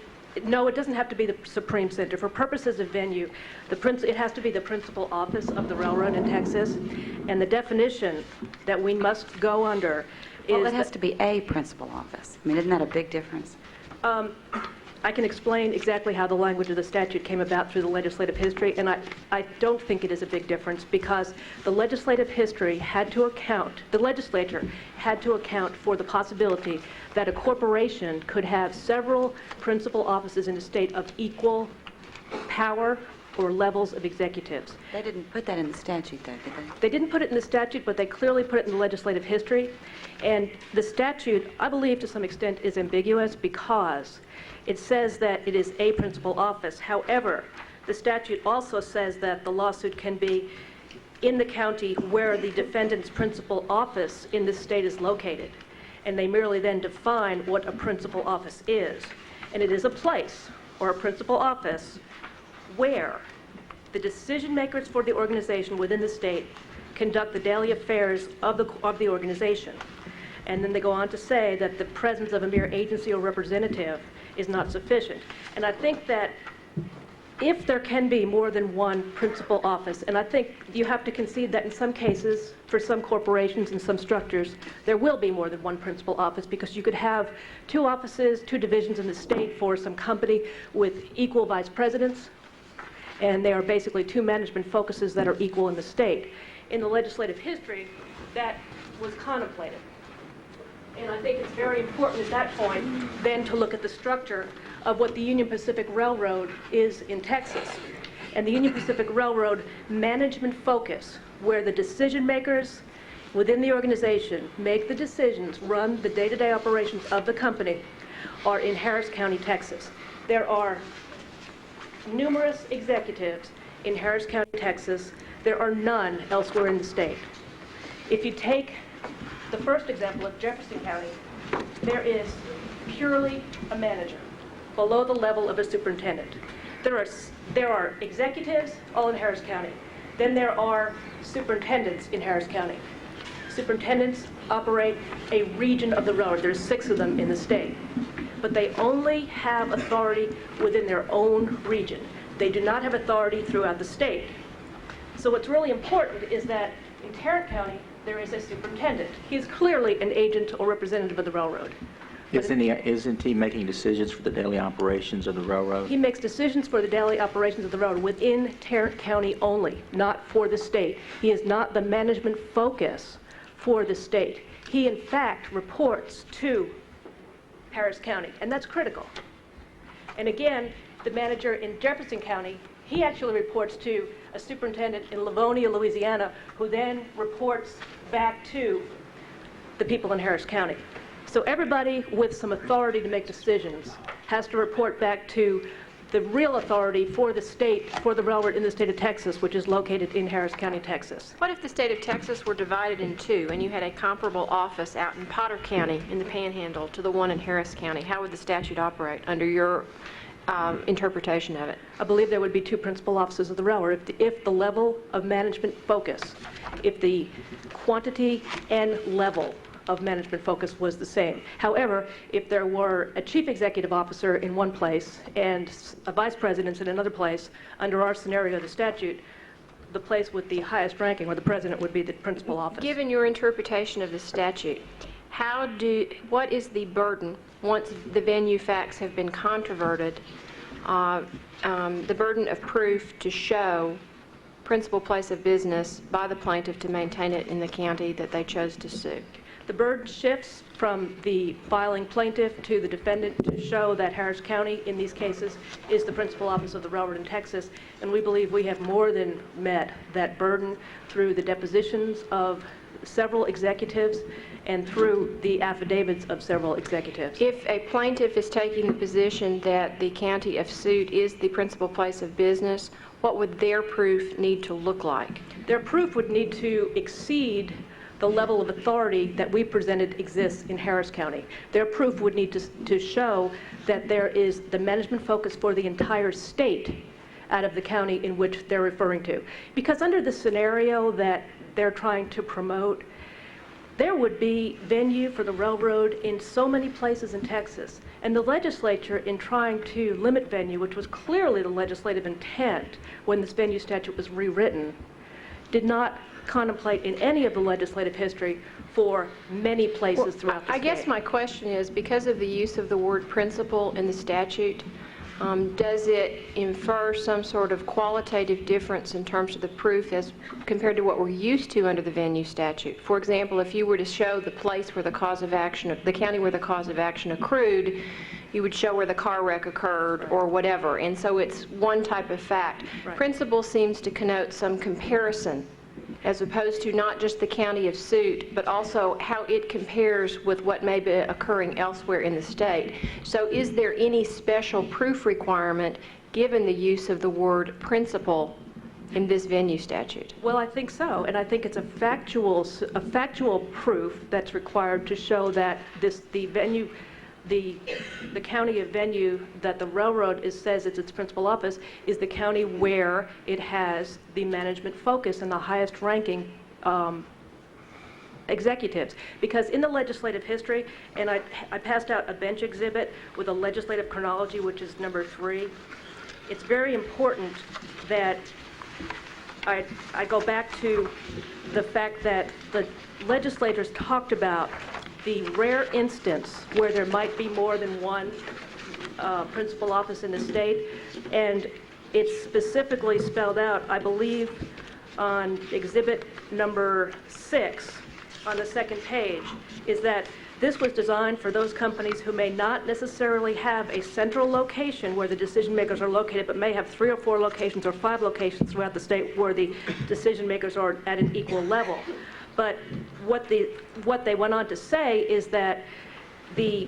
P: no, it doesn't have to be the Supreme Center. For purposes of venue, it has to be the principal office of the railroad in Texas, and the definition that we must go under is...
H: Well, it has to be a principal office. I mean, isn't that a big difference?
P: I can explain exactly how the language of the statute came about through the legislative history, and I don't think it is a big difference because the legislative history had to account, the legislature had to account for the possibility that a corporation could have several principal offices in a state of equal power or levels of executives.
H: They didn't put that in the statute, though, did they?
P: They didn't put it in the statute, but they clearly put it in the legislative history. And the statute, I believe to some extent, is ambiguous because it says that it is a principal office. However, the statute also says that the lawsuit can be in the county where the defendant's principal office in the state is located. And they merely then define what a principal office is. And it is a place or a principal office where the decision makers for the organization within the state conduct the daily affairs of the organization. And then they go on to say that the presence of a mere agency or representative is not sufficient. And I think that if there can be more than one principal office, and I think you have to concede that in some cases, for some corporations and some structures, there will be more than one principal office because you could have 2 offices, 2 divisions in the state for some company with equal vice presidents, and they are basically 2 management focuses that are equal in the state. In the legislative history, that was contemplated. And I think it's very important at that point then to look at the structure of what the Union Pacific Railroad is in Texas. And the Union Pacific Railroad management focus, where the decision makers within the organization make the decisions, run the day-to-day operations of the company, are in Harris County, Texas. There are numerous executives in Harris County, Texas. There are none elsewhere in the state. If you take the first example of Jefferson County, there is purely a manager below the level of a superintendent. There are executives all in Harris County. Then there are superintendents in Harris County. Superintendents operate a region of the railroad. There's 6 of them in the state. But they only have authority within their own region. They do not have authority throughout the state. So what's really important is that in Tarrant County, there is a superintendent. He's clearly an agent or representative of the railroad.
E: Isn't he making decisions for the daily operations of the railroad?
P: He makes decisions for the daily operations of the railroad within Tarrant County only, not for the state. He is not the management focus for the state. He, in fact, reports to Harris County, and that's critical. And again, the manager in Jefferson County, he actually reports to a superintendent in Livonia, Louisiana, who then reports back to the people in Harris County. So everybody with some authority to make decisions has to report back to the real authority for the state, for the railroad in the state of Texas, which is located in Harris County, Texas.
O: What if the state of Texas were divided in two and you had a comparable office out in Potter County in the Panhandle to the one in Harris County? How would the statute operate under your interpretation of it?
P: I believe there would be two principal offices of the railroad if the level of management focus, if the quantity and level of management focus was the same. However, if there were a chief executive officer in one place and a vice president in another place, under our scenario of the statute, the place with the highest ranking, or the president, would be the principal office.
O: Given your interpretation of the statute, what is the burden once the venue facts have been controverted, the burden of proof to show principal place of business by the plaintiff to maintain it in the county that they chose to sue?
P: The burden shifts from the filing plaintiff to the defendant to show that Harris County, in these cases, is the principal office of the railroad in Texas, and we believe we have more than met that burden through the depositions of several executives and through the affidavits of several executives.
O: If a plaintiff is taking the position that the county of suit is the principal place of business, what would their proof need to look like?
P: Their proof would need to exceed the level of authority that we presented exists in Harris County. Their proof would need to show that there is the management focus for the entire state out of the county in which they're referring to. Because under the scenario that they're trying to promote, there would be venue for the railroad in so many places in Texas. And the legislature, in trying to limit venue, which was clearly the legislative intent when this venue statute was rewritten, did not contemplate in any of the legislative history for many places throughout the state.
O: I guess my question is, because of the use of the word principal in the statute, does it infer some sort of qualitative difference in terms of the proof as compared to what we're used to under the venue statute? For example, if you were to show the place where the cause of action, the county where the cause of action accrued, you would show where the car wreck occurred or whatever, and so it's one type of fact.
P: Right.
O: Principal seems to connote some comparison, as opposed to not just the county of suit, but also how it compares with what may be occurring elsewhere in the state. So is there any special proof requirement given the use of the word principal in this venue statute?
P: Well, I think so, and I think it's a factual proof that's required to show that the county of venue that the railroad says it's its principal office is the county where it has the management focus and the highest ranking executives. Because in the legislative history, and I passed out a bench exhibit with a legislative chronology, which is number 3, it's very important that I go back to the fact that the legislators talked about the rare instance where there might be more than one principal office in the state, and it's specifically spelled out, I believe, on exhibit number 6 on the second page, is that this was designed for those companies who may not necessarily have a central location where the decision makers are located, but may have 3 or 4 locations or 5 locations throughout the state where the decision makers are at an equal level. But what they went on to say is that there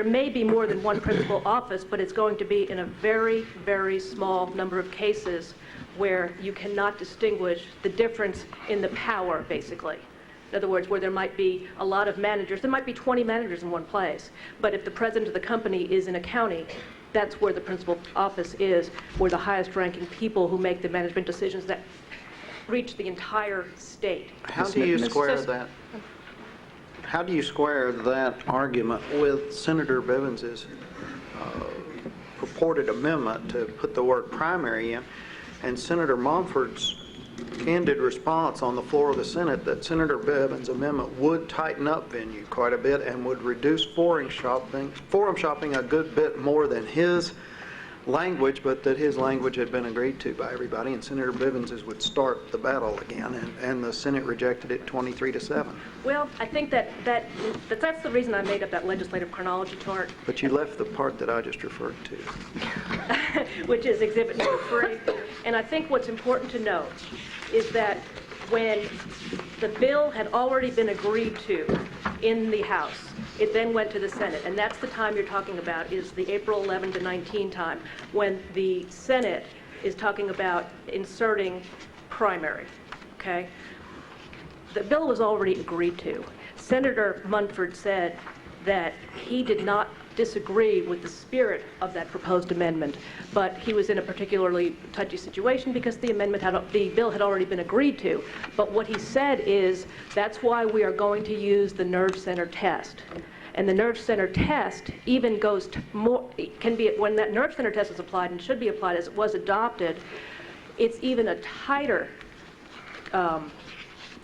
P: may be more than one principal office, but it's going to be in a very, very small number of cases where you cannot distinguish the difference in the power, basically. In other words, where there might be a lot of managers. There might be 20 managers in one place, but if the president of the company is in a county, that's where the principal office is, where the highest ranking people who make the management decisions that reach the entire state.
B: How do you square that? How do you square that argument with Senator Bivens's purported amendment to put the word primary in, and Senator Mumford's candid response on the floor of the Senate that Senator Bivens' amendment would tighten up venue quite a bit and would reduce forum shopping a good bit more than his language, but that his language had been agreed to by everybody, and Senator Bivens would start the battle again, and the Senate rejected it 23-7.
P: Well, I think that's the reason I made up that legislative chronology chart.
B: But you left the part that I just referred to.
P: Which is exhibit number 3. And I think what's important to note is that when the bill had already been agreed to in the House, it then went to the Senate. And that's the time you're talking about, is the April 11 to 19 time, when the Senate is talking about inserting primary, okay? The bill was already agreed to. Senator Munford said that he did not disagree with the spirit of that proposed amendment, but he was in a particularly touchy situation because the bill had already been agreed to. But what he said is that's why we are going to use the nerve center test. And the nerve center test even goes to more, can be, when that nerve center test is applied and should be applied as it was adopted, it's even a tighter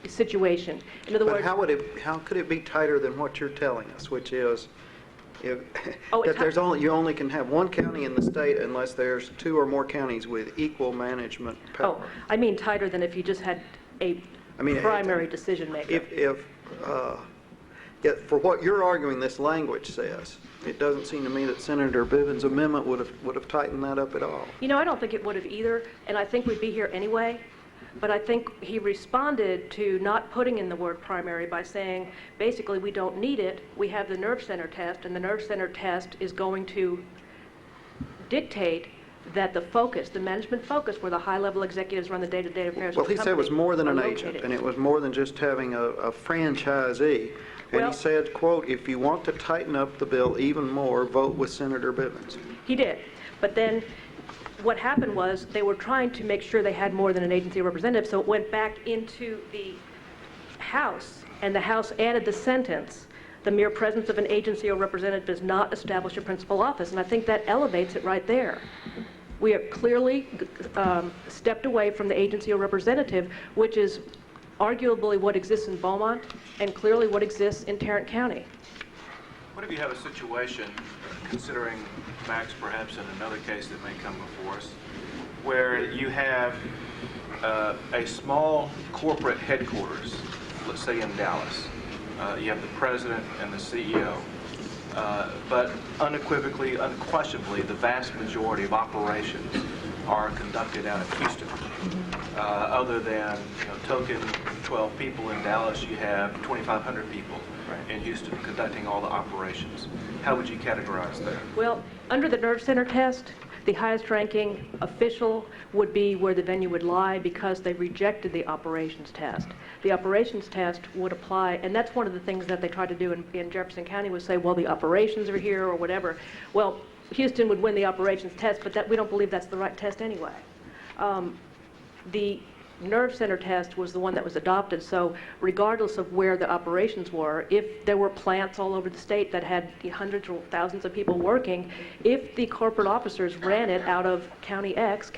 P: situation. In other words,
B: how could it be tighter than what you're telling us, which is
P: Oh,
B: that you only can have one county in the state unless there's 2 or more counties with equal management power?
P: Oh, I mean tighter than if you just had a primary decision maker.
B: For what you're arguing this language says, it doesn't seem to me that Senator Bivens' amendment would have tightened that up at all.
P: You know, I don't think it would have either, and I think we'd be here anyway. But I think he responded to not putting in the word primary by saying, basically, we don't need it. We have the nerve center test, and the nerve center test is going to dictate that the focus, the management focus, where the high-level executives run the day-to-day affairs
B: Well,
P: of the
B: he
P: company,
B: said it was more than an
P: are
B: agent,
P: located.
B: and it was more than just having a franchisee. And he said, quote, if you want to tighten up the bill even more, vote with Senator Bivens.
P: He did. But then what happened was they were trying to make sure they had more than an agency representative, so it went back into the House, and the House added the sentence, the mere presence of an agency or representative does not establish a principal office, and I think that elevates it right there. We have clearly stepped away from the agency or representative, which is arguably what exists in Beaumont and clearly what exists in Tarrant County.
M: What if you have a situation, considering facts perhaps in another case that may come before us, where you have a small corporate headquarters, let's say in Dallas. You have the president and the CEO, but unequivocally, unquestionably, the vast majority of operations are conducted out of Houston. Other than token 12 people in Dallas, you have 2,500 people in Houston conducting all the operations. How would you categorize that?
P: Well, under the nerve center test, the highest ranking official would be where the venue would lie because they rejected the operations test. The operations test would apply, and that's one of the things that they tried to do in Jefferson County was say, well, the operations are here or whatever. Well, Houston would win the operations test, but we don't believe that's the right test anyway. The nerve center test was the one that was adopted, so regardless of where the operations were, if there were plants all over the state that had hundreds or thousands of people working, if the corporate officers ran it out of County X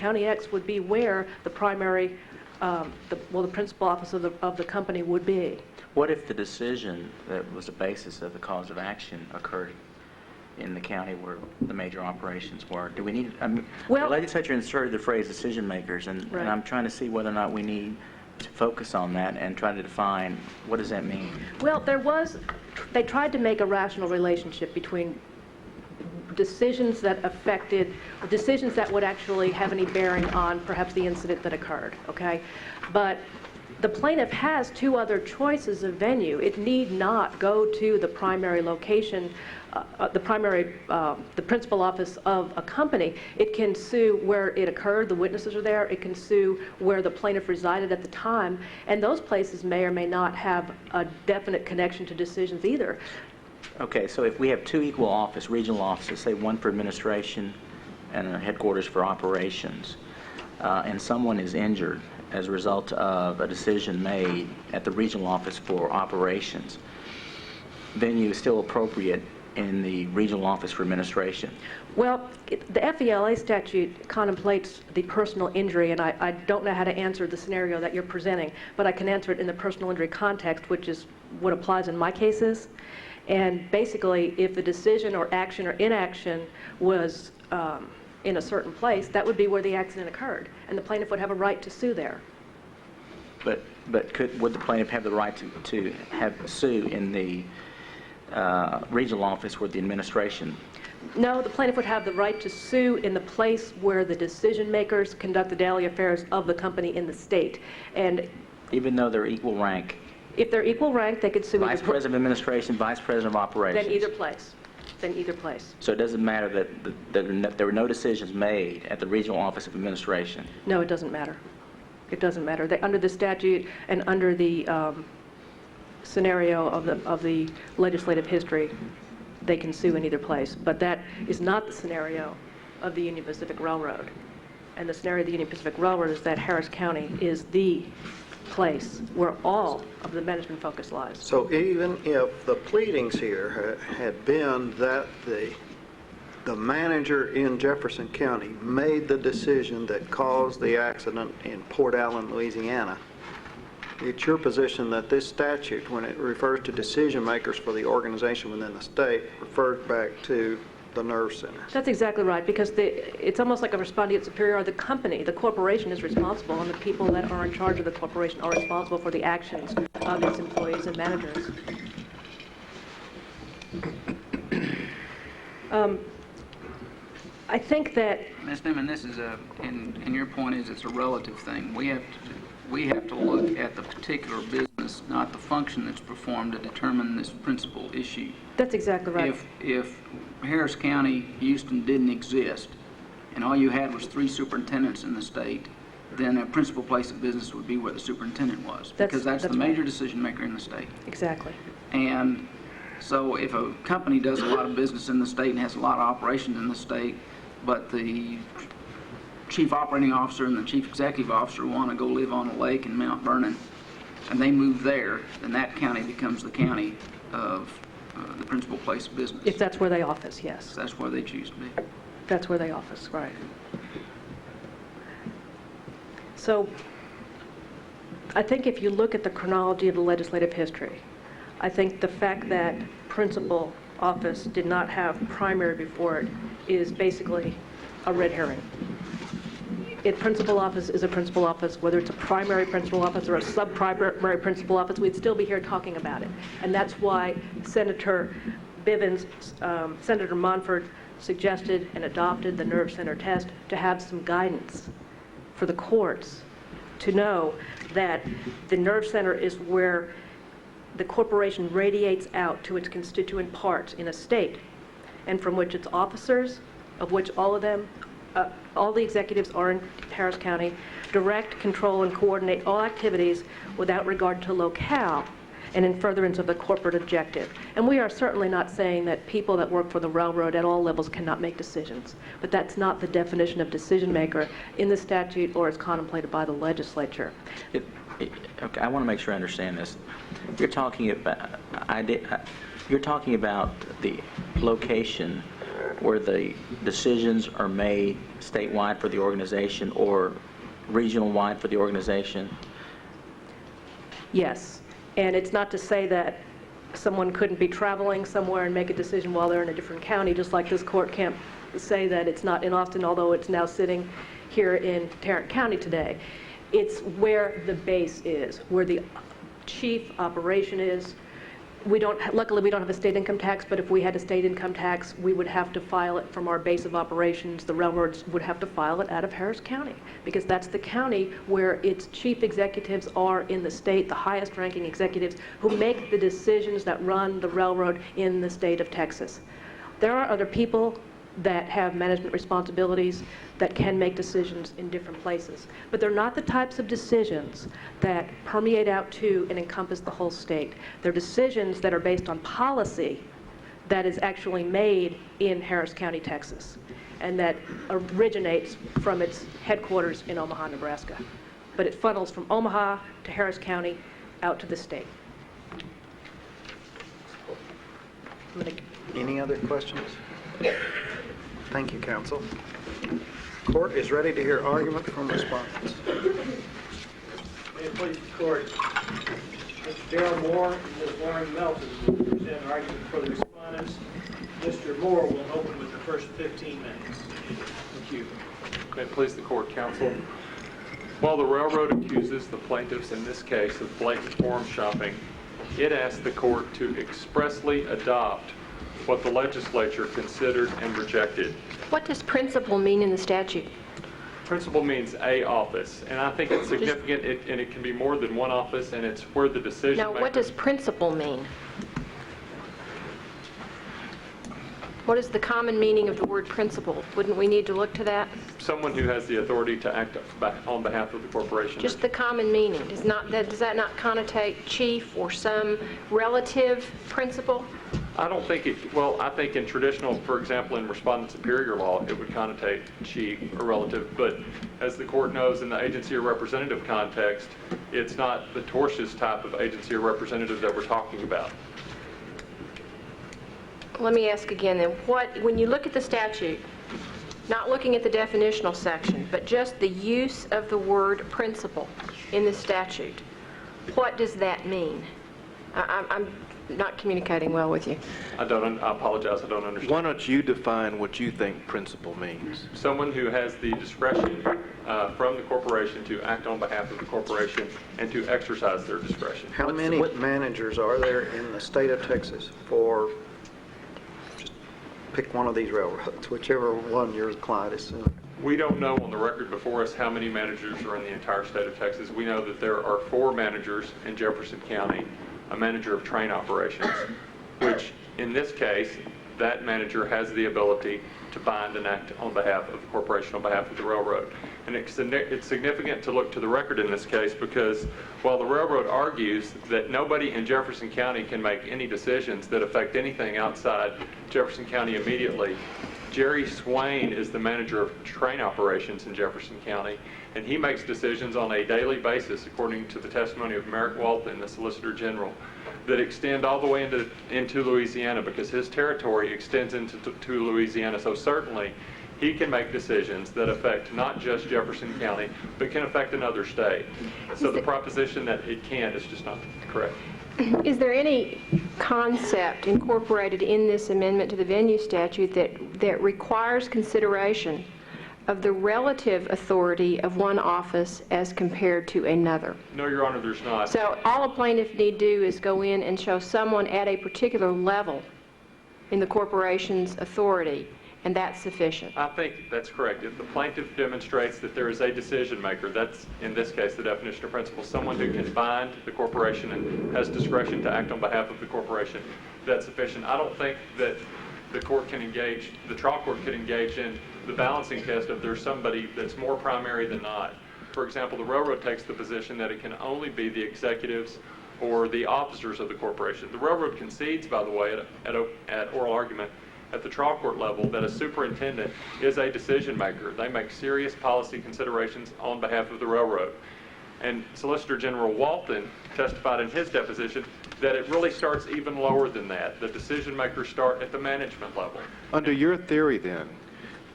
P: would be where the primary, the principal office of the company would be.
E: What if the decision that was the basis of the cause of action occurred in the county where the major operations were? Do we need, the legislature inserted the phrase decision makers, and I'm trying to see whether or not we need to focus on that and try to define what does that mean.
P: Well, they tried to make a rational relationship between decisions that affected, or decisions that would actually have any bearing on perhaps the incident that occurred, okay? But the plaintiff has 2 other choices of venue. It need not go to the primary location, the principal office of a company. It can sue where it occurred, the witnesses are there. It can sue where the plaintiff resided at the time, and those places may or may not have a definite connection to decisions either.
E: Okay, so if we have 2 equal regional offices, say one for administration and a headquarters for operations, and someone is injured as a result of a decision made at the regional office for operations, venue is still appropriate in the regional office for administration?
P: Well, the FELA statute contemplates the personal injury, and I don't know how to answer the scenario that you're presenting, but I can answer it in the personal injury context, which is what applies in my cases. And basically, if the decision or action or inaction was in a certain place, that would be where the accident occurred, and the plaintiff would have a right to sue there.
E: But would the plaintiff have the right to sue in the regional office where the administration?
P: No, the plaintiff would have the right to sue in the place where the decision makers conduct the daily affairs of the company in the state. And
E: even though they're equal rank?
P: If they're equal rank, they could sue
E: Vice President of Administration, Vice President of Operations?
P: Then either place. Then either place.
E: So it doesn't matter that there were no decisions made at the regional office of administration?
P: No, it doesn't matter. It doesn't matter. Under the statute and under the scenario of the legislative history, they can sue in either place. But that is not the scenario of the Union Pacific Railroad. And the scenario of the Union Pacific Railroad is that Harris County is the place where all of the management focus lies.
B: So even if the pleadings here had been that the manager in Jefferson County made the decision that caused the accident in Port Allen, Louisiana, it's your position that this statute, when it refers to decision makers for the organization within the state, refers back to the nerve center.
P: That's exactly right, because it's almost like a respondeat superior. The company, the corporation is responsible, and the people that are in charge of the corporation are responsible for the actions of its employees and managers. I think that...
G: Ms. Newman, this is and your point is it's a relative thing. We have to look at the particular business, not the function that's performed, to determine this principal issue.
P: That's exactly right.
G: If Harris County, Houston didn't exist, and all you had was 3 superintendents in the state, then a principal place of business would be where the superintendent was, because that's the major decision maker in the state.
P: Exactly.
G: And so if a company does a lot of business in the state and has a lot of operations in the state, but the chief operating officer and the chief executive officer want to go live on a lake in Mount Vernon, and they move there, then that county becomes the county of the principal place of business.
P: If that's where they office, yes.
G: That's where they choose to be.
P: That's where they office, right. So I think if you look at the chronology of the legislative history, I think the fact that principal office did not have primary before it is basically a red herring. Principal office is a principal office, whether it's a primary principal office or a sub-primary principal office, we'd still be here talking about it. And that's why Senator Bivens, Senator Monfort suggested and adopted the nerve center test to have some guidance for the courts to know that the nerve center is where the corporation radiates out to its constituent parts in a state, and from which its officers, of which all of them, all the executives are in Harris County, direct, control, and coordinate all activities without regard to locale and in furtherance of the corporate objective. And we are certainly not saying that people that work for the railroad at all levels cannot make decisions, but that's not the definition of decision maker in the statute or as contemplated by the legislature.
E: Okay, I want to make sure I understand this. You're talking about the location where the decisions are made statewide for the organization or regional-wide for the organization?
P: Yes, and it's not to say that someone couldn't be traveling somewhere and make a decision while they're in a different county, just like this court can't say that it's not in Austin, although it's now sitting here in Tarrant County today. It's where the base is, where the chief operation is. Luckily, we don't have a state income tax, but if we had a state income tax, we would have to file it from our base of operations. The railroads would have to file it out of Harris County, because that's the county where its chief executives are in the state, the highest ranking executives who make the decisions that run the railroad in the state of Texas. There are other people that have management responsibilities that can make decisions in different places. But they're not the types of decisions that permeate out to and encompass the whole state. They're decisions that are based on policy that is actually made in Harris County, Texas, and that originates from its headquarters in Omaha, Nebraska. But it funnels from Omaha to Harris County out to the state.
B: Any other questions? Thank you, counsel. Court is ready to hear argument from respondents.
A: May it please the court, Mr. Darrell Moore and Ms. Lauren Melton will present argument for the respondents. Mr. Moore will open with the first 15 minutes. Thank you.
Q: May it please the court, counsel. While the railroad accuses the plaintiffs in this case of blatant forum shopping, it asked the court to expressly adopt what the legislature considered and rejected.
O: What does principal mean in the statute?
Q: Principal means a office, and I think it's significant, and it can be more than one office, and it's where the decision
O: Now, what does principal mean? What is the common meaning of the word principal? Wouldn't we need to look to that?
Q: Someone who has the authority to act on behalf of the corporation.
O: Just the common meaning. Does that not connotate chief or some relative principal?
Q: I don't think it, well, I think in traditional, for example, in respondent superior law, it would connotate chief or relative, but as the court knows in the agency or representative context, it's not the tortious type of agency or representative that we're talking about.
O: Let me ask again then, when you look at the statute, not looking at the definitional section, but just the use of the word principal in the statute, what does that mean? I'm not communicating well with you.
Q: I apologize, I don't understand.
D: Why don't you define what you think principal means?
Q: Someone who has the discretion from the corporation to act on behalf of the corporation and to exercise their discretion.
B: How many managers are there in the state of Texas for, just pick one of these railroads, whichever one your client is suing?
Q: We don't know on the record before us how many managers are in the entire state of Texas. We know that there are 4 managers in Jefferson County, a manager of train operations, which in this case, that manager has the ability to bind and act on behalf of the corporation, on behalf of the railroad. And it's significant to look to the record in this case because while the railroad argues that nobody in Jefferson County can make any decisions that affect anything outside Jefferson County immediately, Jerry Swain is the manager of train operations in Jefferson County, and he makes decisions on a daily basis, according to the testimony of Merrick Walton, the Solicitor General, that extend all the way into Louisiana because his territory extends into Louisiana. So certainly he can make decisions that affect not just Jefferson County, but can affect another state. So the proposition that it can't is just not correct.
O: Is there any concept incorporated in this amendment to the venue statute that requires consideration of the relative authority of one office as compared to another?
Q: No, Your Honor, there's not.
O: So all a plaintiff need do is go in and show someone at a particular level in the corporation's authority, and that's sufficient?
Q: I think that's correct. If the plaintiff demonstrates that there is a decision maker, that's in this case the definition of principal, someone who can bind the corporation and has discretion to act on behalf of the corporation, that's sufficient. I don't think that the court can engage, the trial court can engage in the balancing test if there's somebody that's more primary than not. For example, the railroad takes the position that it can only be the executives or the officers of the corporation. The railroad concedes, by the way, at oral argument at the trial court level that a superintendent is a decision maker. They make serious policy considerations on behalf of the railroad. And Solicitor General Walton testified in his deposition that it really starts even lower than that. The decision makers start at the management level.
D: Under your theory then,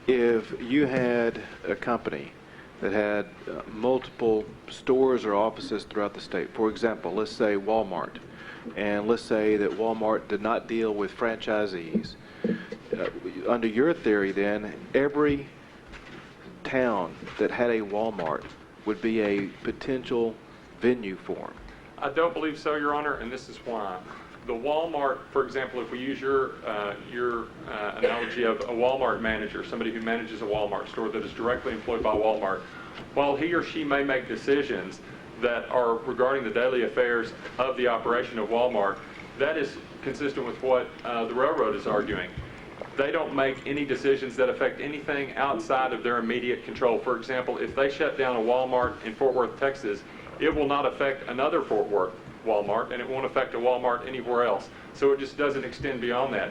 D: if you had a company that had multiple stores or offices throughout the state, for example, let's say Walmart, and let's say that Walmart did not deal with franchisees, under your theory then, every town that had a Walmart would be a potential venue for them.
Q: I don't believe so, Your Honor, and this is why. The Walmart, for example, if we use your analogy of a Walmart manager, somebody who manages a Walmart store that is directly employed by Walmart, while he or she may make decisions that are regarding the daily affairs of the operation of Walmart, that is consistent with what the railroad is arguing. They don't make any decisions that affect anything outside of their immediate control. For example, if they shut down a Walmart in Fort Worth, Texas, it will not affect another Fort Worth Walmart, and it won't affect a Walmart anywhere else. So it just doesn't extend beyond that.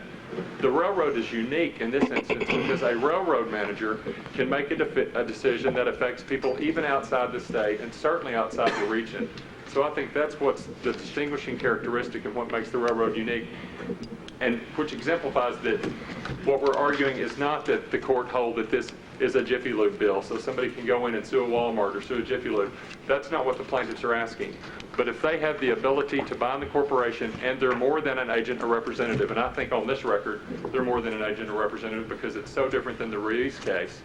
Q: The railroad is unique in this instance because a railroad manager can make a decision that affects people even outside the state and certainly outside the region. So I think that's what's the distinguishing characteristic of what makes the railroad unique, and which exemplifies that what we're arguing is not that the court hold that this is a Jiffy Lube bill, so somebody can go in and sue a Walmart or sue a Jiffy Lube. That's not what the plaintiffs are asking. But if they have the ability to bind the corporation and they're more than an agent or representative, and I think on this record they're more than an agent or representative because it's so different than the Ruiz case,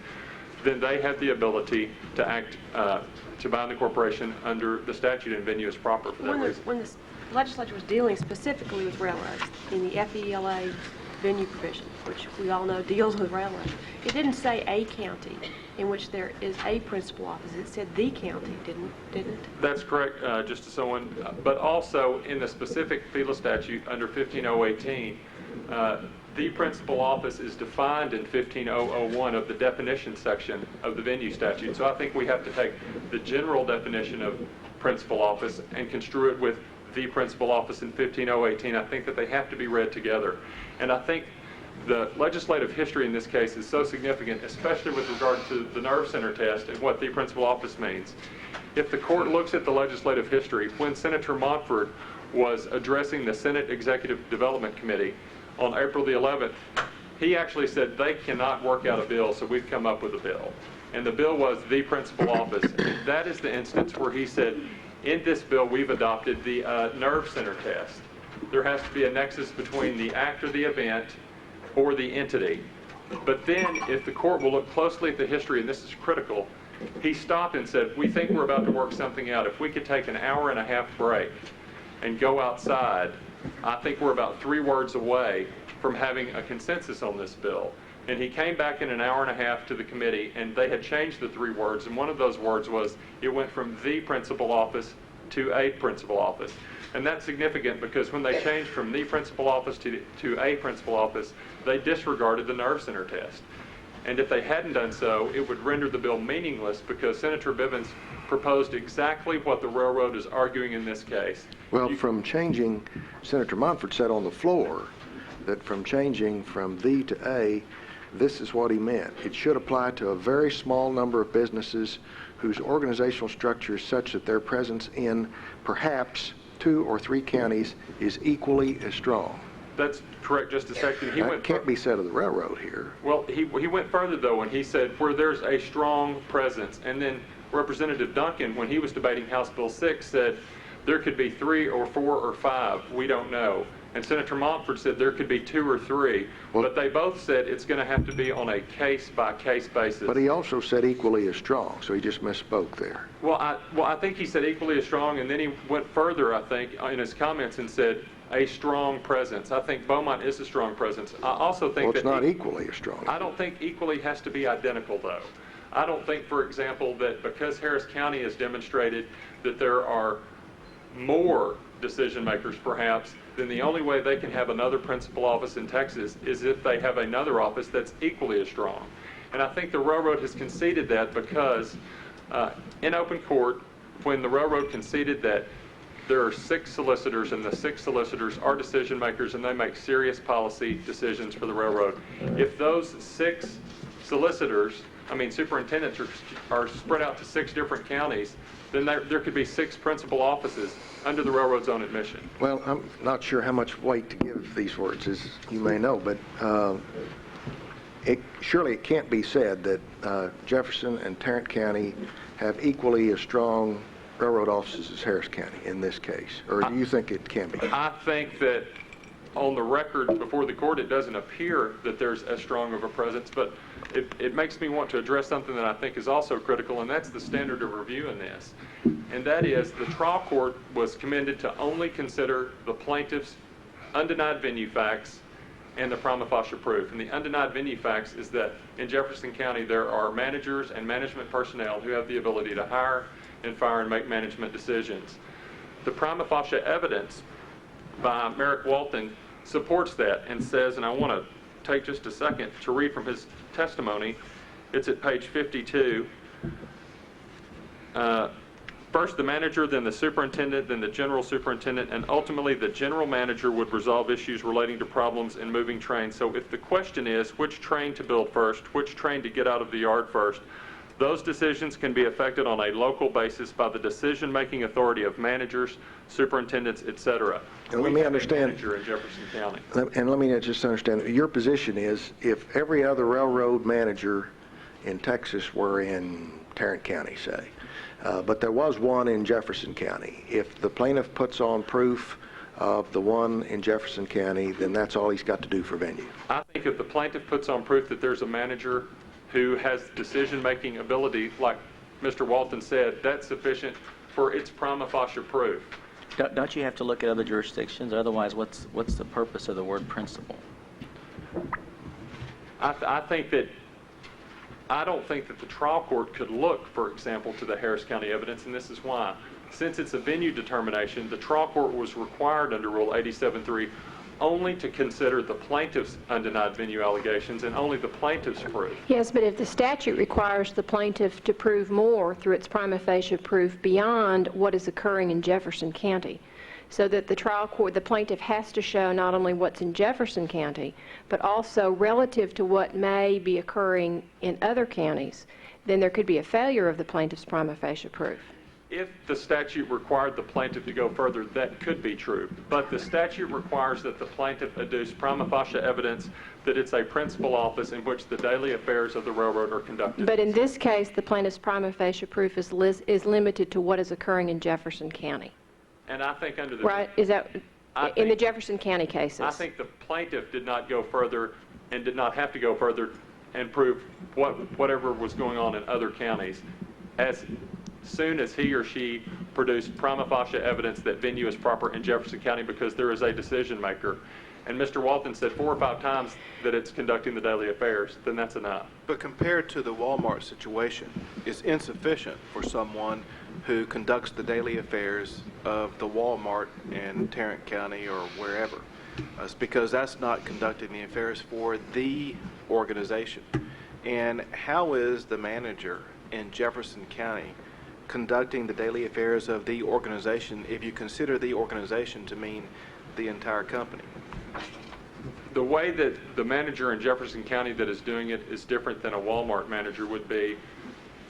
Q: then they have the ability to act, to bind the corporation under the statute, and venue is proper for that reason.
F: When the legislature was dealing specifically with railroads in the FELA venue provision, which we all know deals with railroads, it didn't say a county in which there is a principal office. It said the county, didn't it?
Q: That's correct, Justice Owen. But also in the specific FELA statute under 15018, the principal office is defined in 15001 of the definition section of the venue statute. So I think we have to take the general definition of principal office and construe it with the principal office in 15018. I think that they have to be read together. And I think the legislative history in this case is so significant, especially with regard to the nerve center test and what the principal office means. If the court looks at the legislative history, when Senator Montford was addressing the Senate Executive Development Committee on April the 11th, he actually said they cannot work out a bill, so we've come up with a bill. And the bill was the principal office. And that is the instance where he said, in this bill, we've adopted the nerve center test. There has to be a nexus between the act or the event or the entity. But then, if the court will look closely at the history, and this is critical, he stopped and said, we think we're about to work something out. If we could take an hour-and-a-half break and go outside, I think we're about 3 words away from having a consensus on this bill. And he came back in an hour-and-a-half to the committee, and they had changed the 3 words, and one of those words was, it went from the principal office to a principal office. And that's significant because when they changed from the principal office to a principal office, they disregarded the nerve center test. And if they hadn't done so, it would render the bill meaningless because Senator Bivens proposed exactly what the railroad is arguing in this case.
N: Well, from changing, Senator Montford said on the floor that from changing from the to a, this is what he meant. It should apply to a very small number of businesses whose organizational structure is such that their presence in perhaps 2 or 3 counties is equally as strong.
Q: That's correct, Justice Sexton.
N: That can't be said of the railroad here.
Q: Well, he went further, though, and he said where there's a strong presence. And then Representative Duncan, when he was debating House Bill 6, said there could be 3 or 4 or 5. We don't know. And Senator Montford said there could be 2 or 3. But they both said it's going to have to be on a case-by-case basis.
N: But he also said equally as strong, so he just misspoke there.
Q: Well, I think he said equally as strong, and then he went further, I think, in his comments and said a strong presence. I think Beaumont is a strong presence. I also think
N: well, it's not equally as strong.
Q: I don't think equally has to be identical, though. I don't think, for example, that because Harris County has demonstrated that there are more decision makers, perhaps, then the only way they can have another principal office in Texas is if they have another office that's equally as strong. And I think the railroad has conceded that because in open court, when the railroad conceded that there are 6 solicitors and the 6 solicitors are decision makers and they make serious policy decisions for the railroad, if those 6 solicitors, superintendents are spread out to 6 different counties, then there could be 6 principal offices under the railroad's own admission.
N: Well, I'm not sure how much weight to give these words, as you may know, but surely it can't be said that Jefferson and Tarrant County have equally as strong railroad offices as Harris County in this case, or do you think it can be?
Q: I think that on the record before the court, it doesn't appear that there's as strong of a presence, but it makes me want to address something that I think is also critical, and that's the standard of review in this. And that is the trial court was commended to only consider the plaintiff's undenied venue facts and the prima facie proof. And the undenied venue facts is that in Jefferson County there are managers and management personnel who have the ability to hire and fire and make management decisions. The prima facie evidence by Merrick Walton supports that and says, and I want to take just a second to read from his testimony. It's at page 52. First the manager, then the superintendent, then the general superintendent, and ultimately the general manager would resolve issues relating to problems in moving trains. So if the question is which train to build first, which train to get out of the yard first, those decisions can be affected on a local basis by the decision-making authority of managers, superintendents, etc.
N: And let me understand.
Q: Manager in Jefferson County.
N: And let me just understand. Your position is if every other railroad manager in Texas were in Tarrant County, say, but there was one in Jefferson County, if the plaintiff puts on proof of the one in Jefferson County, then that's all he's got to do for venue.
Q: I think if the plaintiff puts on proof that there's a manager who has decision-making ability, like Mr. Walton said, that's sufficient for its prima facie proof.
E: Don't you have to look at other jurisdictions? Otherwise, what's the purpose of the word principal?
Q: I don't think that the trial court could look, for example, to the Harris County evidence, and this is why. Since it's a venue determination, the trial court was required under Rule 87.3 only to consider the plaintiff's undenied venue allegations and only the plaintiff's proof.
O: Yes, but if the statute requires the plaintiff to prove more through its prima facie proof beyond what is occurring in Jefferson County, so that the trial court, the plaintiff has to show not only what's in Jefferson County, but also relative to what may be occurring in other counties, then there could be a failure of the plaintiff's prima facie proof.
Q: If the statute required the plaintiff to go further, that could be true. But the statute requires that the plaintiff adduce prima facie evidence that it's a principal office in which the daily affairs of the railroad are conducted.
O: But in this case, the plaintiff's prima facie proof is limited to what is occurring in Jefferson County.
Q: And I think under the...
O: Right? Is that in the Jefferson County cases?
Q: I think the plaintiff did not go further and did not have to go further and prove whatever was going on in other counties. As soon as he or she produced prima facie evidence that venue is proper in Jefferson County because there is a decision maker, and Mr. Walton said 4 or 5 times that it's conducting the daily affairs, then that's enough.
D: But compared to the Walmart situation, it's insufficient for someone who conducts the daily affairs of the Walmart in Tarrant County or wherever. It's because that's not conducting the affairs for the organization. And how is the manager in Jefferson County conducting the daily affairs of the organization if you consider the organization to mean the entire company?
Q: The way that the manager in Jefferson County that is doing it is different than a Walmart manager would be.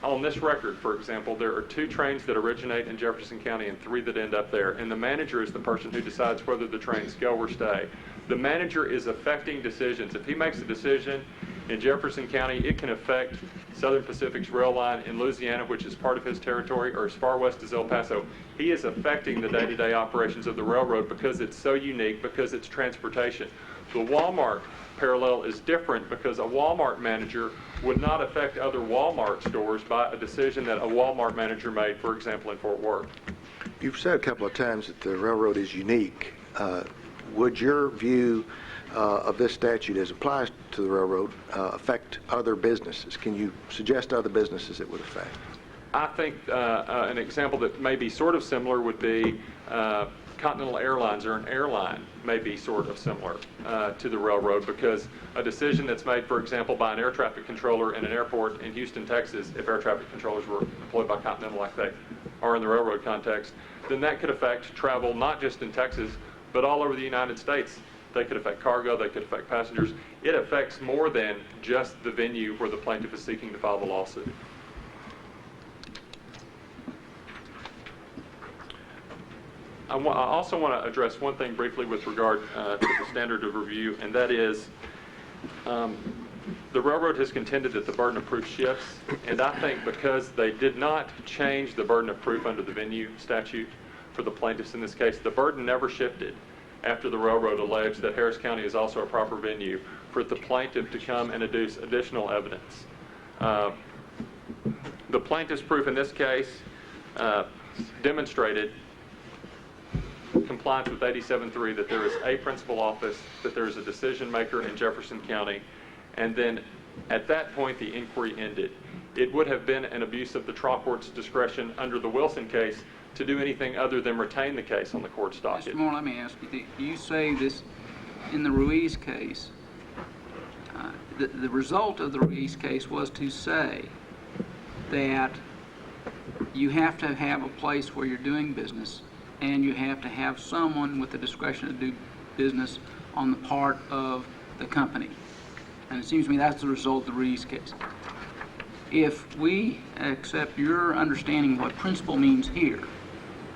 Q: On this record, for example, there are 2 trains that originate in Jefferson County and 3 that end up there, and the manager is the person who decides whether the trains go or stay. The manager is affecting decisions. If he makes a decision in Jefferson County, it can affect Southern Pacific's rail line in Louisiana, which is part of his territory, or as far west as El Paso. He is affecting the day-to-day operations of the railroad because it's so unique, because it's transportation. The Walmart parallel is different because a Walmart manager would not affect other Walmart stores by a decision that a Walmart manager made, for example, in Fort Worth.
N: You've said a couple of times that the railroad is unique. Would your view of this statute as applies to the railroad affect other businesses? Can you suggest other businesses it would affect?
Q: I think an example that may be sort of similar would be Continental Airlines, or an airline may be sort of similar to the railroad, because a decision that's made, for example, by an air traffic controller in an airport in Houston, Texas, if air traffic controllers were employed by Continental like they are in the railroad context, then that could affect travel not just in Texas, but all over the United States. They could affect cargo, they could affect passengers. It affects more than just the venue where the plaintiff is seeking to file the lawsuit. I also want to address one thing briefly with regard to the standard of review, and that is the railroad has contended that the burden of proof shifts, and I think because they did not change the burden of proof under the venue statute for the plaintiffs in this case, the burden never shifted after the railroad alleged that Harris County is also a proper venue for the plaintiff to come and adduce additional evidence. The plaintiff's proof in this case demonstrated compliance with 87.3, that there is a principal office, that there is a decision maker in Jefferson County, and then at that point the inquiry ended. It would have been an abuse of the trial court's discretion under the Wilson case to do anything other than retain the case on the court's docket.
G: Mr. Moore, let me ask you, you say this in the Ruiz case, the result of the Ruiz case was to say that you have to have a place where you're doing business, and you have to have someone with the discretion to do business on the part of the company. And it seems to me that's the result of the Ruiz case. If we accept your understanding of what principal means here,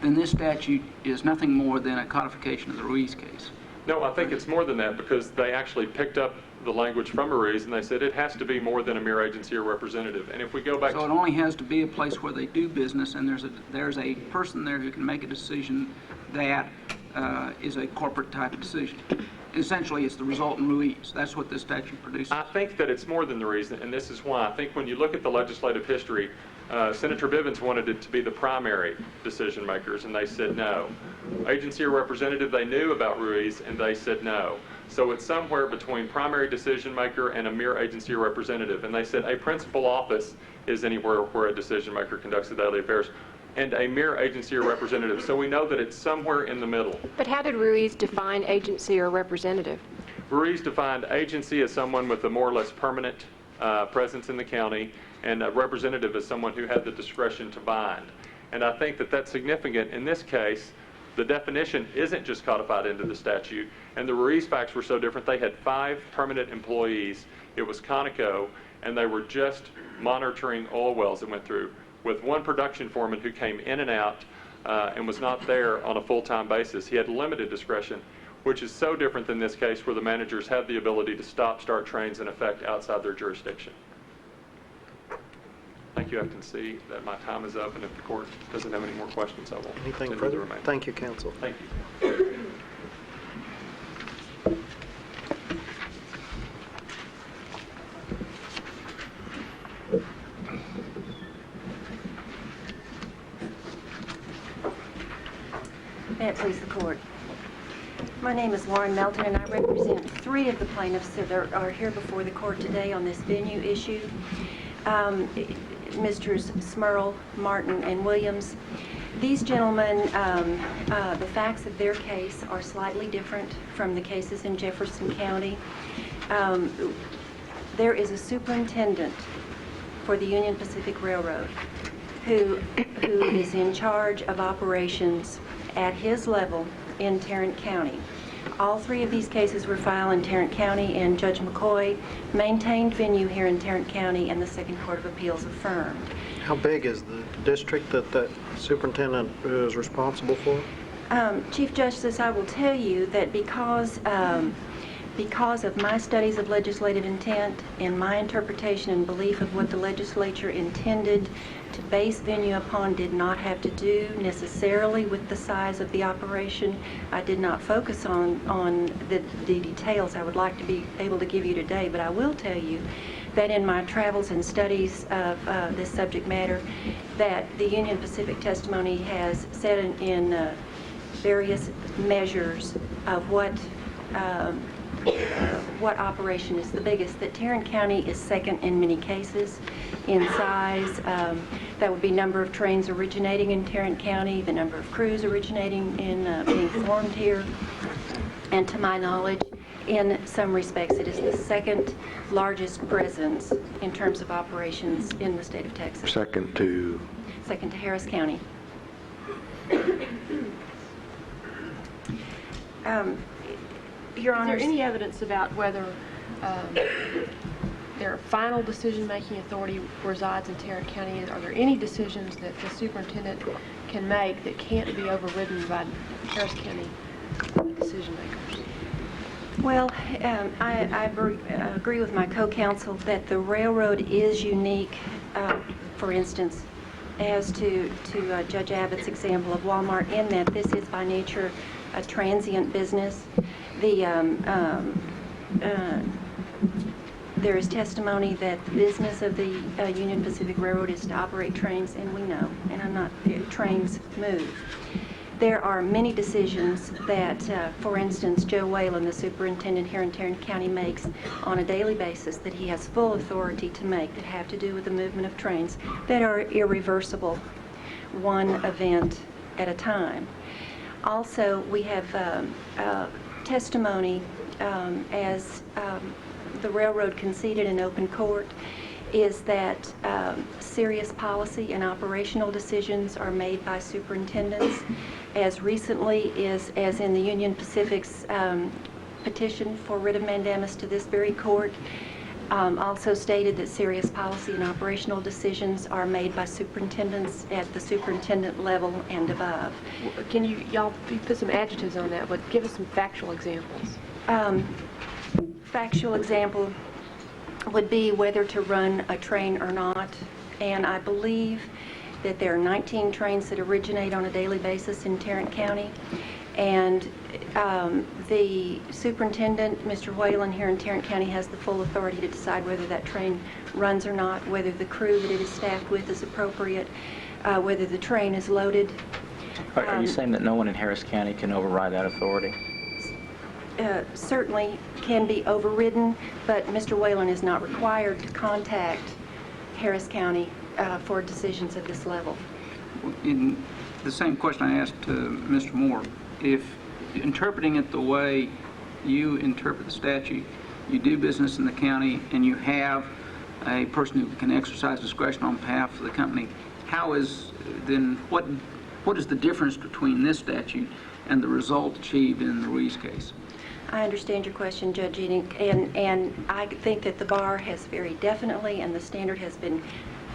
G: then this statute is nothing more than a codification of the Ruiz case.
Q: No, I think it's more than that, because they actually picked up the language from Ruiz and they said it has to be more than a mere agency or representative. And if we go back
G: so it only has to be a place where they do business, and there's a person there who can make a decision that is a corporate type of decision. essentially it's the result in Ruiz. That's what this statute produces.
Q: I think that it's more than the reason, and this is why. I think when you look at the legislative history, Senator Bivens wanted it to be the primary decision makers, and they said no. Agency or representative, they knew about Ruiz, and they said no. So it's somewhere between primary decision maker and a mere agency or representative. And they said a principal office is anywhere where a decision maker conducts the daily affairs, and a mere agency or representative. So we know that it's somewhere in the middle.
O: But how did Ruiz define agency or representative?
Q: Ruiz defined agency as someone with a more or less permanent presence in the county, and a representative as someone who had the discretion to bind. And I think that that's significant in this case. The definition isn't just codified into the statute, and the Ruiz facts were so different. They had 5 permanent employees. It was Conoco, and they were just monitoring oil wells that went through, with one production foreman who came in and out and was not there on a full-time basis. He had limited discretion, which is so different than this case where the managers have the ability to stop, start trains in effect outside their jurisdiction. Thank you. I can see that my time is up, and if the court doesn't have any more questions, I will
B: Anything
Q: continue the
B: further?
Q: remainder.
B: Thank you, counsel.
Q: Thank you.
R: May it please the court. My name is Lauren Melton, and I represent 3 of the plaintiffs that are here before the court today on this venue issue. Misters Smurl, Martin, and Williams. These gentlemen, the facts of their case are slightly different from the cases in Jefferson County. There is a superintendent for the Union Pacific Railroad who is in charge of operations at his level in Tarrant County. All 3 of these cases were filed in Tarrant County, and Judge McCoy maintained venue here in Tarrant County, and the Second Court of Appeals affirmed.
B: How big is the district that that superintendent is responsible for?
R: Chief Justice, I will tell you that because of my studies of legislative intent and my interpretation and belief of what the legislature intended to base venue upon did not have to do necessarily with the size of the operation. I did not focus on the details I would like to be able to give you today, but I will tell you that in my travels and studies of this subject matter, that the Union Pacific testimony has said in various measures of what operation is the biggest, that Tarrant County is second in many cases in size. That would be number of trains originating in Tarrant County, the number of crews originating in being formed here, and to my knowledge, in some respects, it is the second largest presence in terms of operations in the state of Texas.
N: Second to
R: Harris County. Your Honor,
F: is there any evidence about whether their final decision-making authority resides in Tarrant County? Are there any decisions that the superintendent can make that can't be overridden by Harris County decision-makers?
R: Well, I agree with my co-counsel that the railroad is unique, for instance, as to Judge Abbott's example of Walmart, in that this is by nature a transient business. There is testimony that the business of the Union Pacific Railroad is to operate trains, and we know, and trains move. There are many decisions that, for instance, Joe Whalen, the superintendent here in Tarrant County, makes on a daily basis that he has full authority to make that have to do with the movement of trains that are irreversible, one event at a time. Also, we have testimony as the railroad conceded in open court is that serious policy and operational decisions are made by superintendents as recently as in the Union Pacific's petition for writ of mandamus to this very court. Also stated that serious policy and operational decisions are made by superintendents at the superintendent level and above.
F: Can y'all put some adjectives on that, but give us some factual examples.
R: Factual example would be whether to run a train or not, and I believe that there are 19 trains that originate on a daily basis in Tarrant County, And the superintendent, Mr. Whalen, here in Tarrant County, has the full authority to decide whether that train runs or not, whether the crew that it is staffed with is appropriate, whether the train is loaded.
E: Are you saying that no one in Harris County can override that authority?
R: Certainly can be overridden, but Mr. Whalen is not required to contact Harris County for decisions at this level.
G: In the same question I asked Mr. Moore, if interpreting it the way you interpret the statute, you do business in the county and you have a person who can exercise discretion on behalf of the company, how is then what is the difference between this statute and the result achieved in the Ruiz case?
R: I understand your question, Judge Enoch, and I think that the bar has very definitely, and the standard has been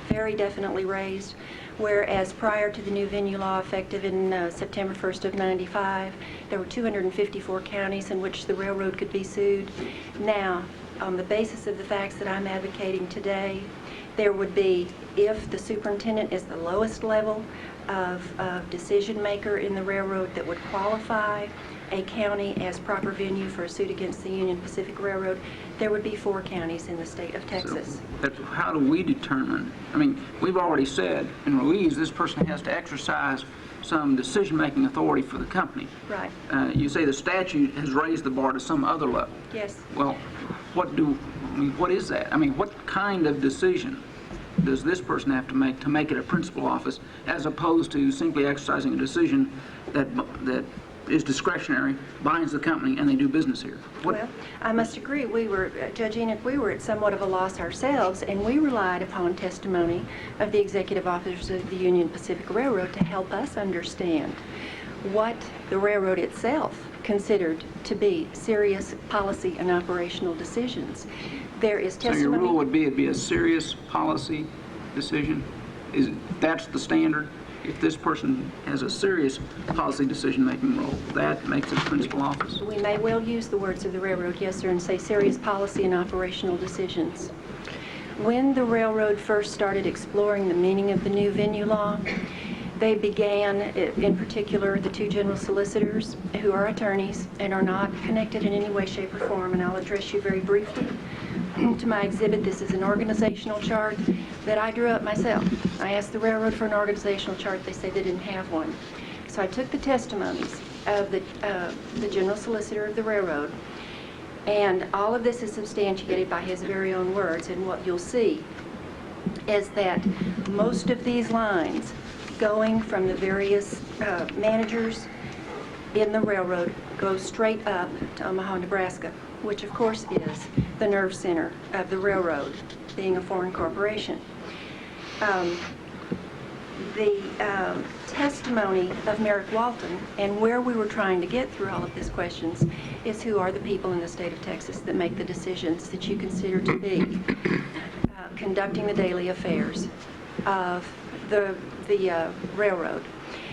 R: very definitely raised, whereas prior to the new venue law effective in September 1st of 95, there were 254 counties in which the railroad could be sued. Now, on the basis of the facts that I'm advocating today, there would be, if the superintendent is the lowest level of decision maker in the railroad that would qualify a county as proper venue for a suit against the Union Pacific Railroad, there would be 4 counties in the state of Texas.
G: So how do we determine? I mean, we've already said in Ruiz this person has to exercise some decision-making authority for the company.
R: Right.
G: You say the statute has raised the bar to some other level.
R: Yes.
G: Well, what is that? I mean, what kind of decision does this person have to make it a principal office, as opposed to simply exercising a decision that is discretionary, binds the company, and they do business here?
R: Well, I must agree. Judge Enoch, we were at somewhat of a loss ourselves, and we relied upon testimony of the executive officers of the Union Pacific Railroad to help us understand what the railroad itself considered to be serious policy and operational decisions. There is testimony.
G: So your rule would be it'd be a serious policy decision? That's the standard? If this person has a serious policy decision-making role, that makes it principal office?
R: We may well use the words of the railroad, yes, sir, and say serious policy and operational decisions. When the railroad first started exploring the meaning of the new venue law, they began, in particular, the 2 general solicitors, who are attorneys and are not connected in any way, shape, or form, and I'll address you very briefly. To my exhibit, this is an organizational chart that I drew up myself. I asked the railroad for an organizational chart. They said they didn't have one. So I took the testimonies of the general solicitor of the railroad, and all of this is substantiated by his very own words, and what you'll see is that most of these lines going from the various managers in the railroad go straight up to Omaha, Nebraska, which of course is the nerve center of the railroad, being a foreign corporation. The testimony of Merrick Walton, and where we were trying to get through all of these questions, is who are the people in the state of Texas that make the decisions that you consider to be conducting the daily affairs of the railroad.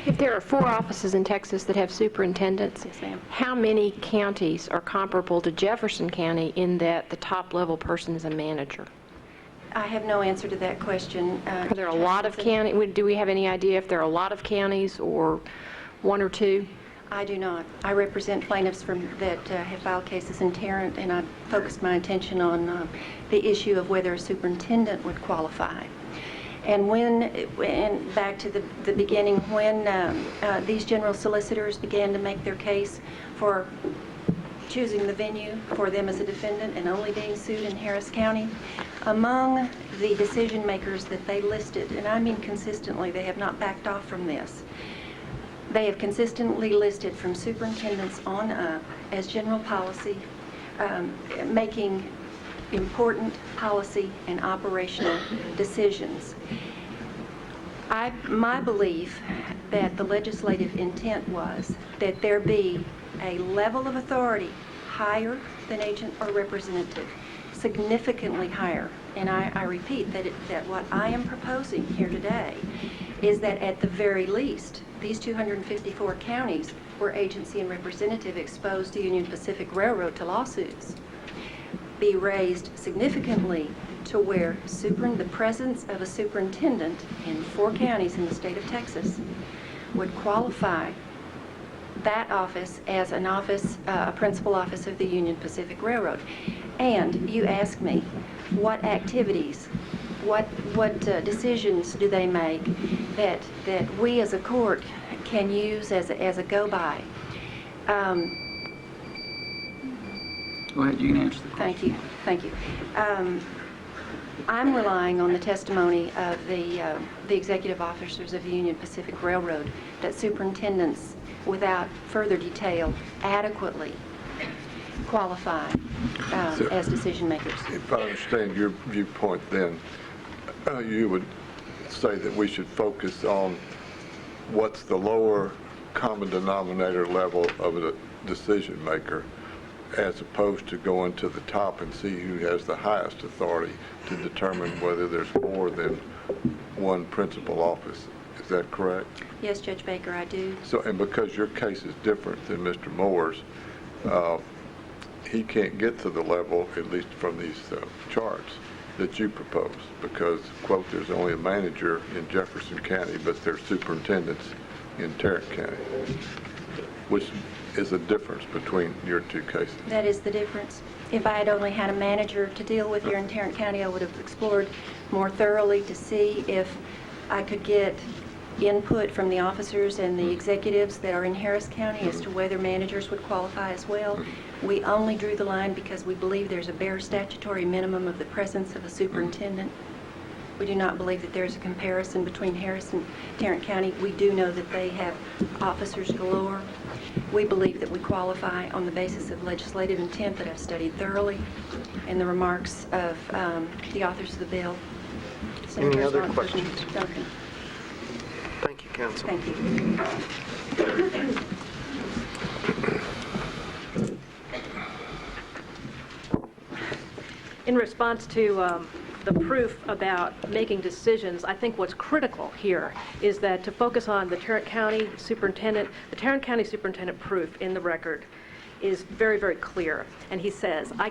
O: If there are 4 offices in Texas that have superintendents,
R: yes, ma'am,
O: how many counties are comparable to Jefferson County in that the top level person is a manager?
R: I have no answer to that question.
O: Are there a lot of counties? Do we have any idea if there are a lot of counties or 1 or 2?
R: I do not. I represent plaintiffs that have filed cases in Tarrant, and I focused my attention on the issue of whether a superintendent would qualify. And back to the beginning, when these general solicitors began to make their case for choosing the venue for them as a defendant and only being sued in Harris County, among the decision makers that they listed, and I mean consistently, they have not backed off from this, they have consistently listed from superintendents on up as general policy, making important policy and operational decisions. My belief that the legislative intent was that there be a level of authority higher than agent or representative, significantly higher. And I repeat that what I am proposing here today is that at the very least, these 254 counties where agency and representative exposed the Union Pacific Railroad to lawsuits be raised significantly to where the presence of a superintendent in 4 counties in the state of Texas would qualify that office as an office, a principal office of the Union Pacific Railroad. And you ask me, what activities, what decisions do they make that we as a court can use as a go-by?
G: Go ahead, you can answer the question.
R: Thank you. I'm relying on the testimony of the executive officers of the Union Pacific Railroad that superintendents, without further detail, adequately qualify as decision makers.
I: If I understand your viewpoint, then you would say that we should focus on what's the lower common denominator level of a decision maker, as opposed to going to the top and see who has the highest authority to determine whether there's more than one principal office. Is that correct?
R: Yes, Judge Baker, I do.
I: So, and because your case is different than Mr. Moore's, he can't get to the level, at least from these charts that you propose, because, quote, there's only a manager in Jefferson County, but there's superintendents in Tarrant County, which is a difference between your two cases.
R: That is the difference. If I had only had a manager to deal with here in Tarrant County, I would have explored more thoroughly to see if I could get input from the officers and the executives that are in Harris County as to whether managers would qualify as well. We only drew the line because we believe there's a bare statutory minimum of the presence of a superintendent. We do not believe that there's a comparison between Harris and Tarrant County. We do know that they have officers galore. We believe that we qualify on the basis of legislative intent that I've studied thoroughly and the remarks of the authors of the bill.
B: Any other
R: Response,
B: questions?
R: Duncan.
B: Thank you, Counsel.
R: Thank you.
P: In response to the proof about making decisions, I think what's critical here is that to focus on the Tarrant County superintendent. The Tarrant County superintendent proof in the record is very, very clear. And he says, I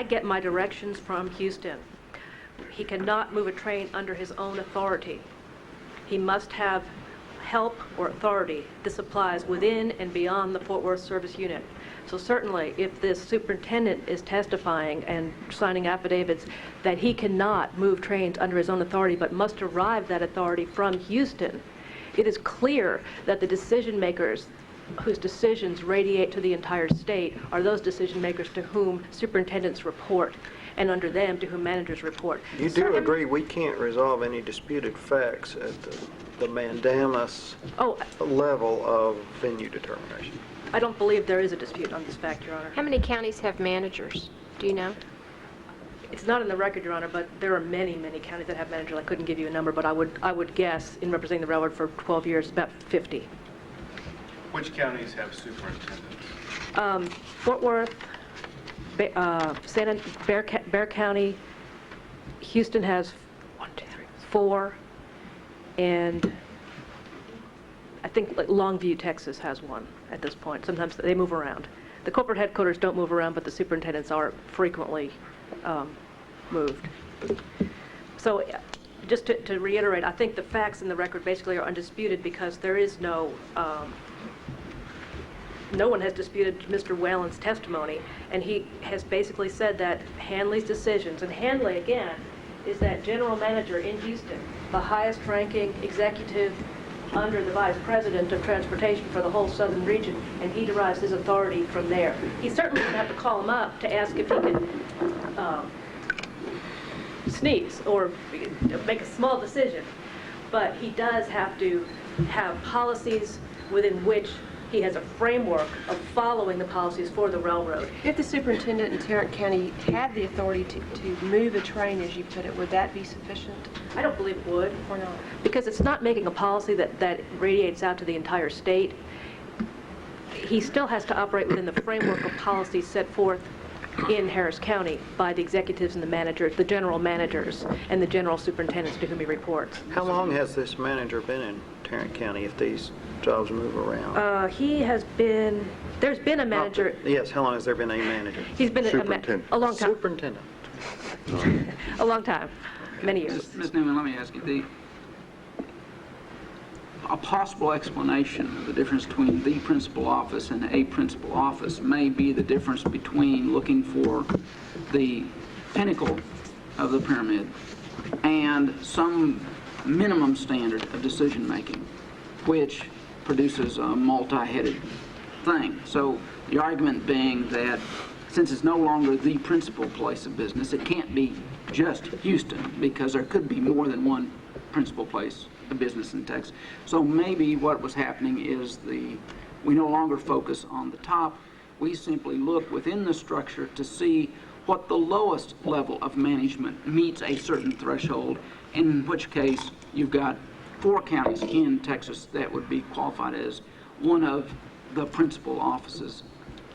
P: get my directions from Houston. He cannot move a train under his own authority. He must have help or authority. This applies within and beyond the Fort Worth Service Unit. So certainly, if this superintendent is testifying and signing affidavits that he cannot move trains under his own authority but must derive that authority from Houston, it is clear that the decision makers whose decisions radiate to the entire state are those decision makers to whom superintendents report, and under them to whom managers report.
B: You do agree we can't resolve any disputed facts at the mandamus level of venue determination?
P: I don't believe there is a dispute on this fact, Your Honor.
O: How many counties have managers? Do you know?
P: It's not in the record, Your Honor, but there are many, many counties that have managers. I couldn't give you a number, but I would guess, in representing the railroad for 12 years, about 50.
M: Which counties have superintendents?
P: Fort Worth, Bexar County, Houston has 4, and I think Longview, Texas has 1 at this point. Sometimes they move around. The corporate headquarters don't move around, but the superintendents are frequently moved. So just to reiterate, I think the facts in the record basically are undisputed because there is no one has disputed Mr. Whelan's testimony, and he has basically said that Hanley's decisions, and Hanley, again, is that general manager in Houston, the highest ranking executive under the vice president of transportation for the whole southern region, and he derives his authority from there. He certainly doesn't have to call him up to ask if he can sneeze or make a small decision, but he does have to have policies within which he has a framework of following the policies for the railroad.
F: If the superintendent in Tarrant County had the authority to move a train, as you put it, would that be sufficient?
P: I don't believe it would.
F: Or not?
P: Because it's not making a policy that radiates out to the entire state. He still has to operate within the framework of policies set forth in Harris County by the executives and the managers, the general managers, and the general superintendents to whom he reports.
B: How long has this manager been in Tarrant County if these jobs move around?
P: He has been, there's been a manager.
B: Yes, how long has there been a manager?
P: He's been a long time.
B: Superintendent.
P: A long time, many years.
G: Ms. Newman, let me ask you, a possible explanation of the difference between the principal office and a principal office may be the difference between looking for the pinnacle of the pyramid and some minimum standard of decision making, which produces a multi-headed thing. So the argument being that since it's no longer the principal place of business, it can't be just Houston, because there could be more than one principal place of business in Texas. So maybe what was happening is we no longer focus on the top. We simply look within the structure to see what the lowest level of management meets a certain threshold, in which case you've got 4 counties in Texas that would be qualified as one of the principal offices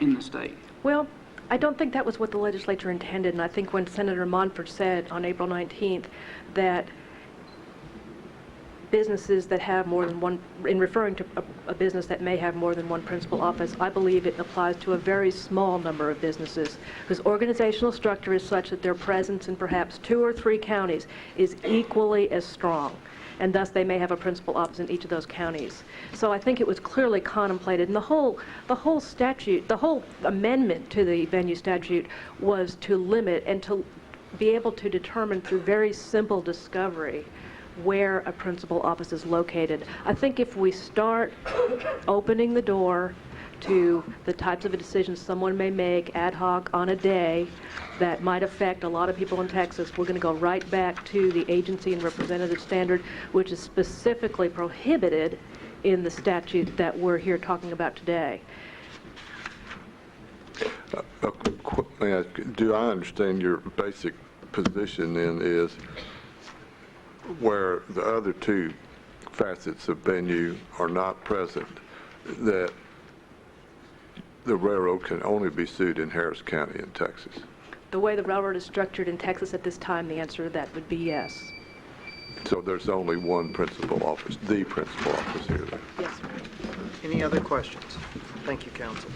G: in the state.
P: Well, I don't think that was what the legislature intended, and I think when Senator Monfort said on April 19th that businesses that have more than one, in referring to a business that may have more than one principal office, I believe it applies to a very small number of businesses whose organizational structure is such that their presence in perhaps 2 or 3 counties is equally as strong, and thus they may have a principal office in each of those counties. So I think it was clearly contemplated, and the whole statute, the whole amendment to the venue statute was to limit and to be able to determine through very simple discovery where a principal office is located. I think if we start opening the door to the types of decisions someone may make ad hoc on a day that might affect a lot of people in Texas, we're going to go right back to the agency and representative standard, which is specifically prohibited in the statute that we're here talking about today.
I: Do I understand your basic position then is where the other 2 facets of venue are not present, that the railroad can only be sued in Harris County in Texas?
P: The way the railroad is structured in Texas at this time, the answer to that would be yes.
I: So there's only one principal office, the principal office here then?
P: Yes, sir.
B: Any other questions? Thank you, counsel.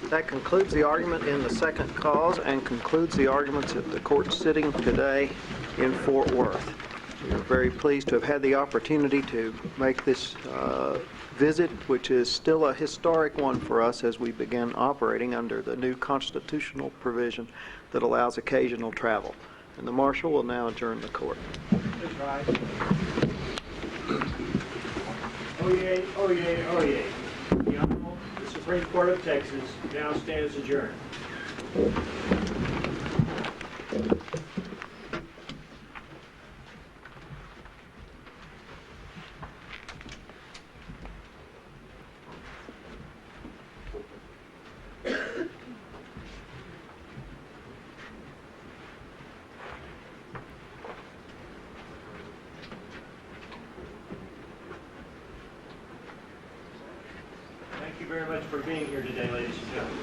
B: That concludes the argument in the second cause and concludes the arguments at the court sitting today in Fort Worth. We are very pleased to have had the opportunity to make this visit, which is still a historic one for us as we begin operating under the new constitutional provision that allows occasional travel. And the marshal will now adjourn the court.
A: Please rise. Oyez, oyez, oyez. The Honorable the Supreme Court of Texas now stands adjourned. Thank you very much for being here today, ladies and gentlemen.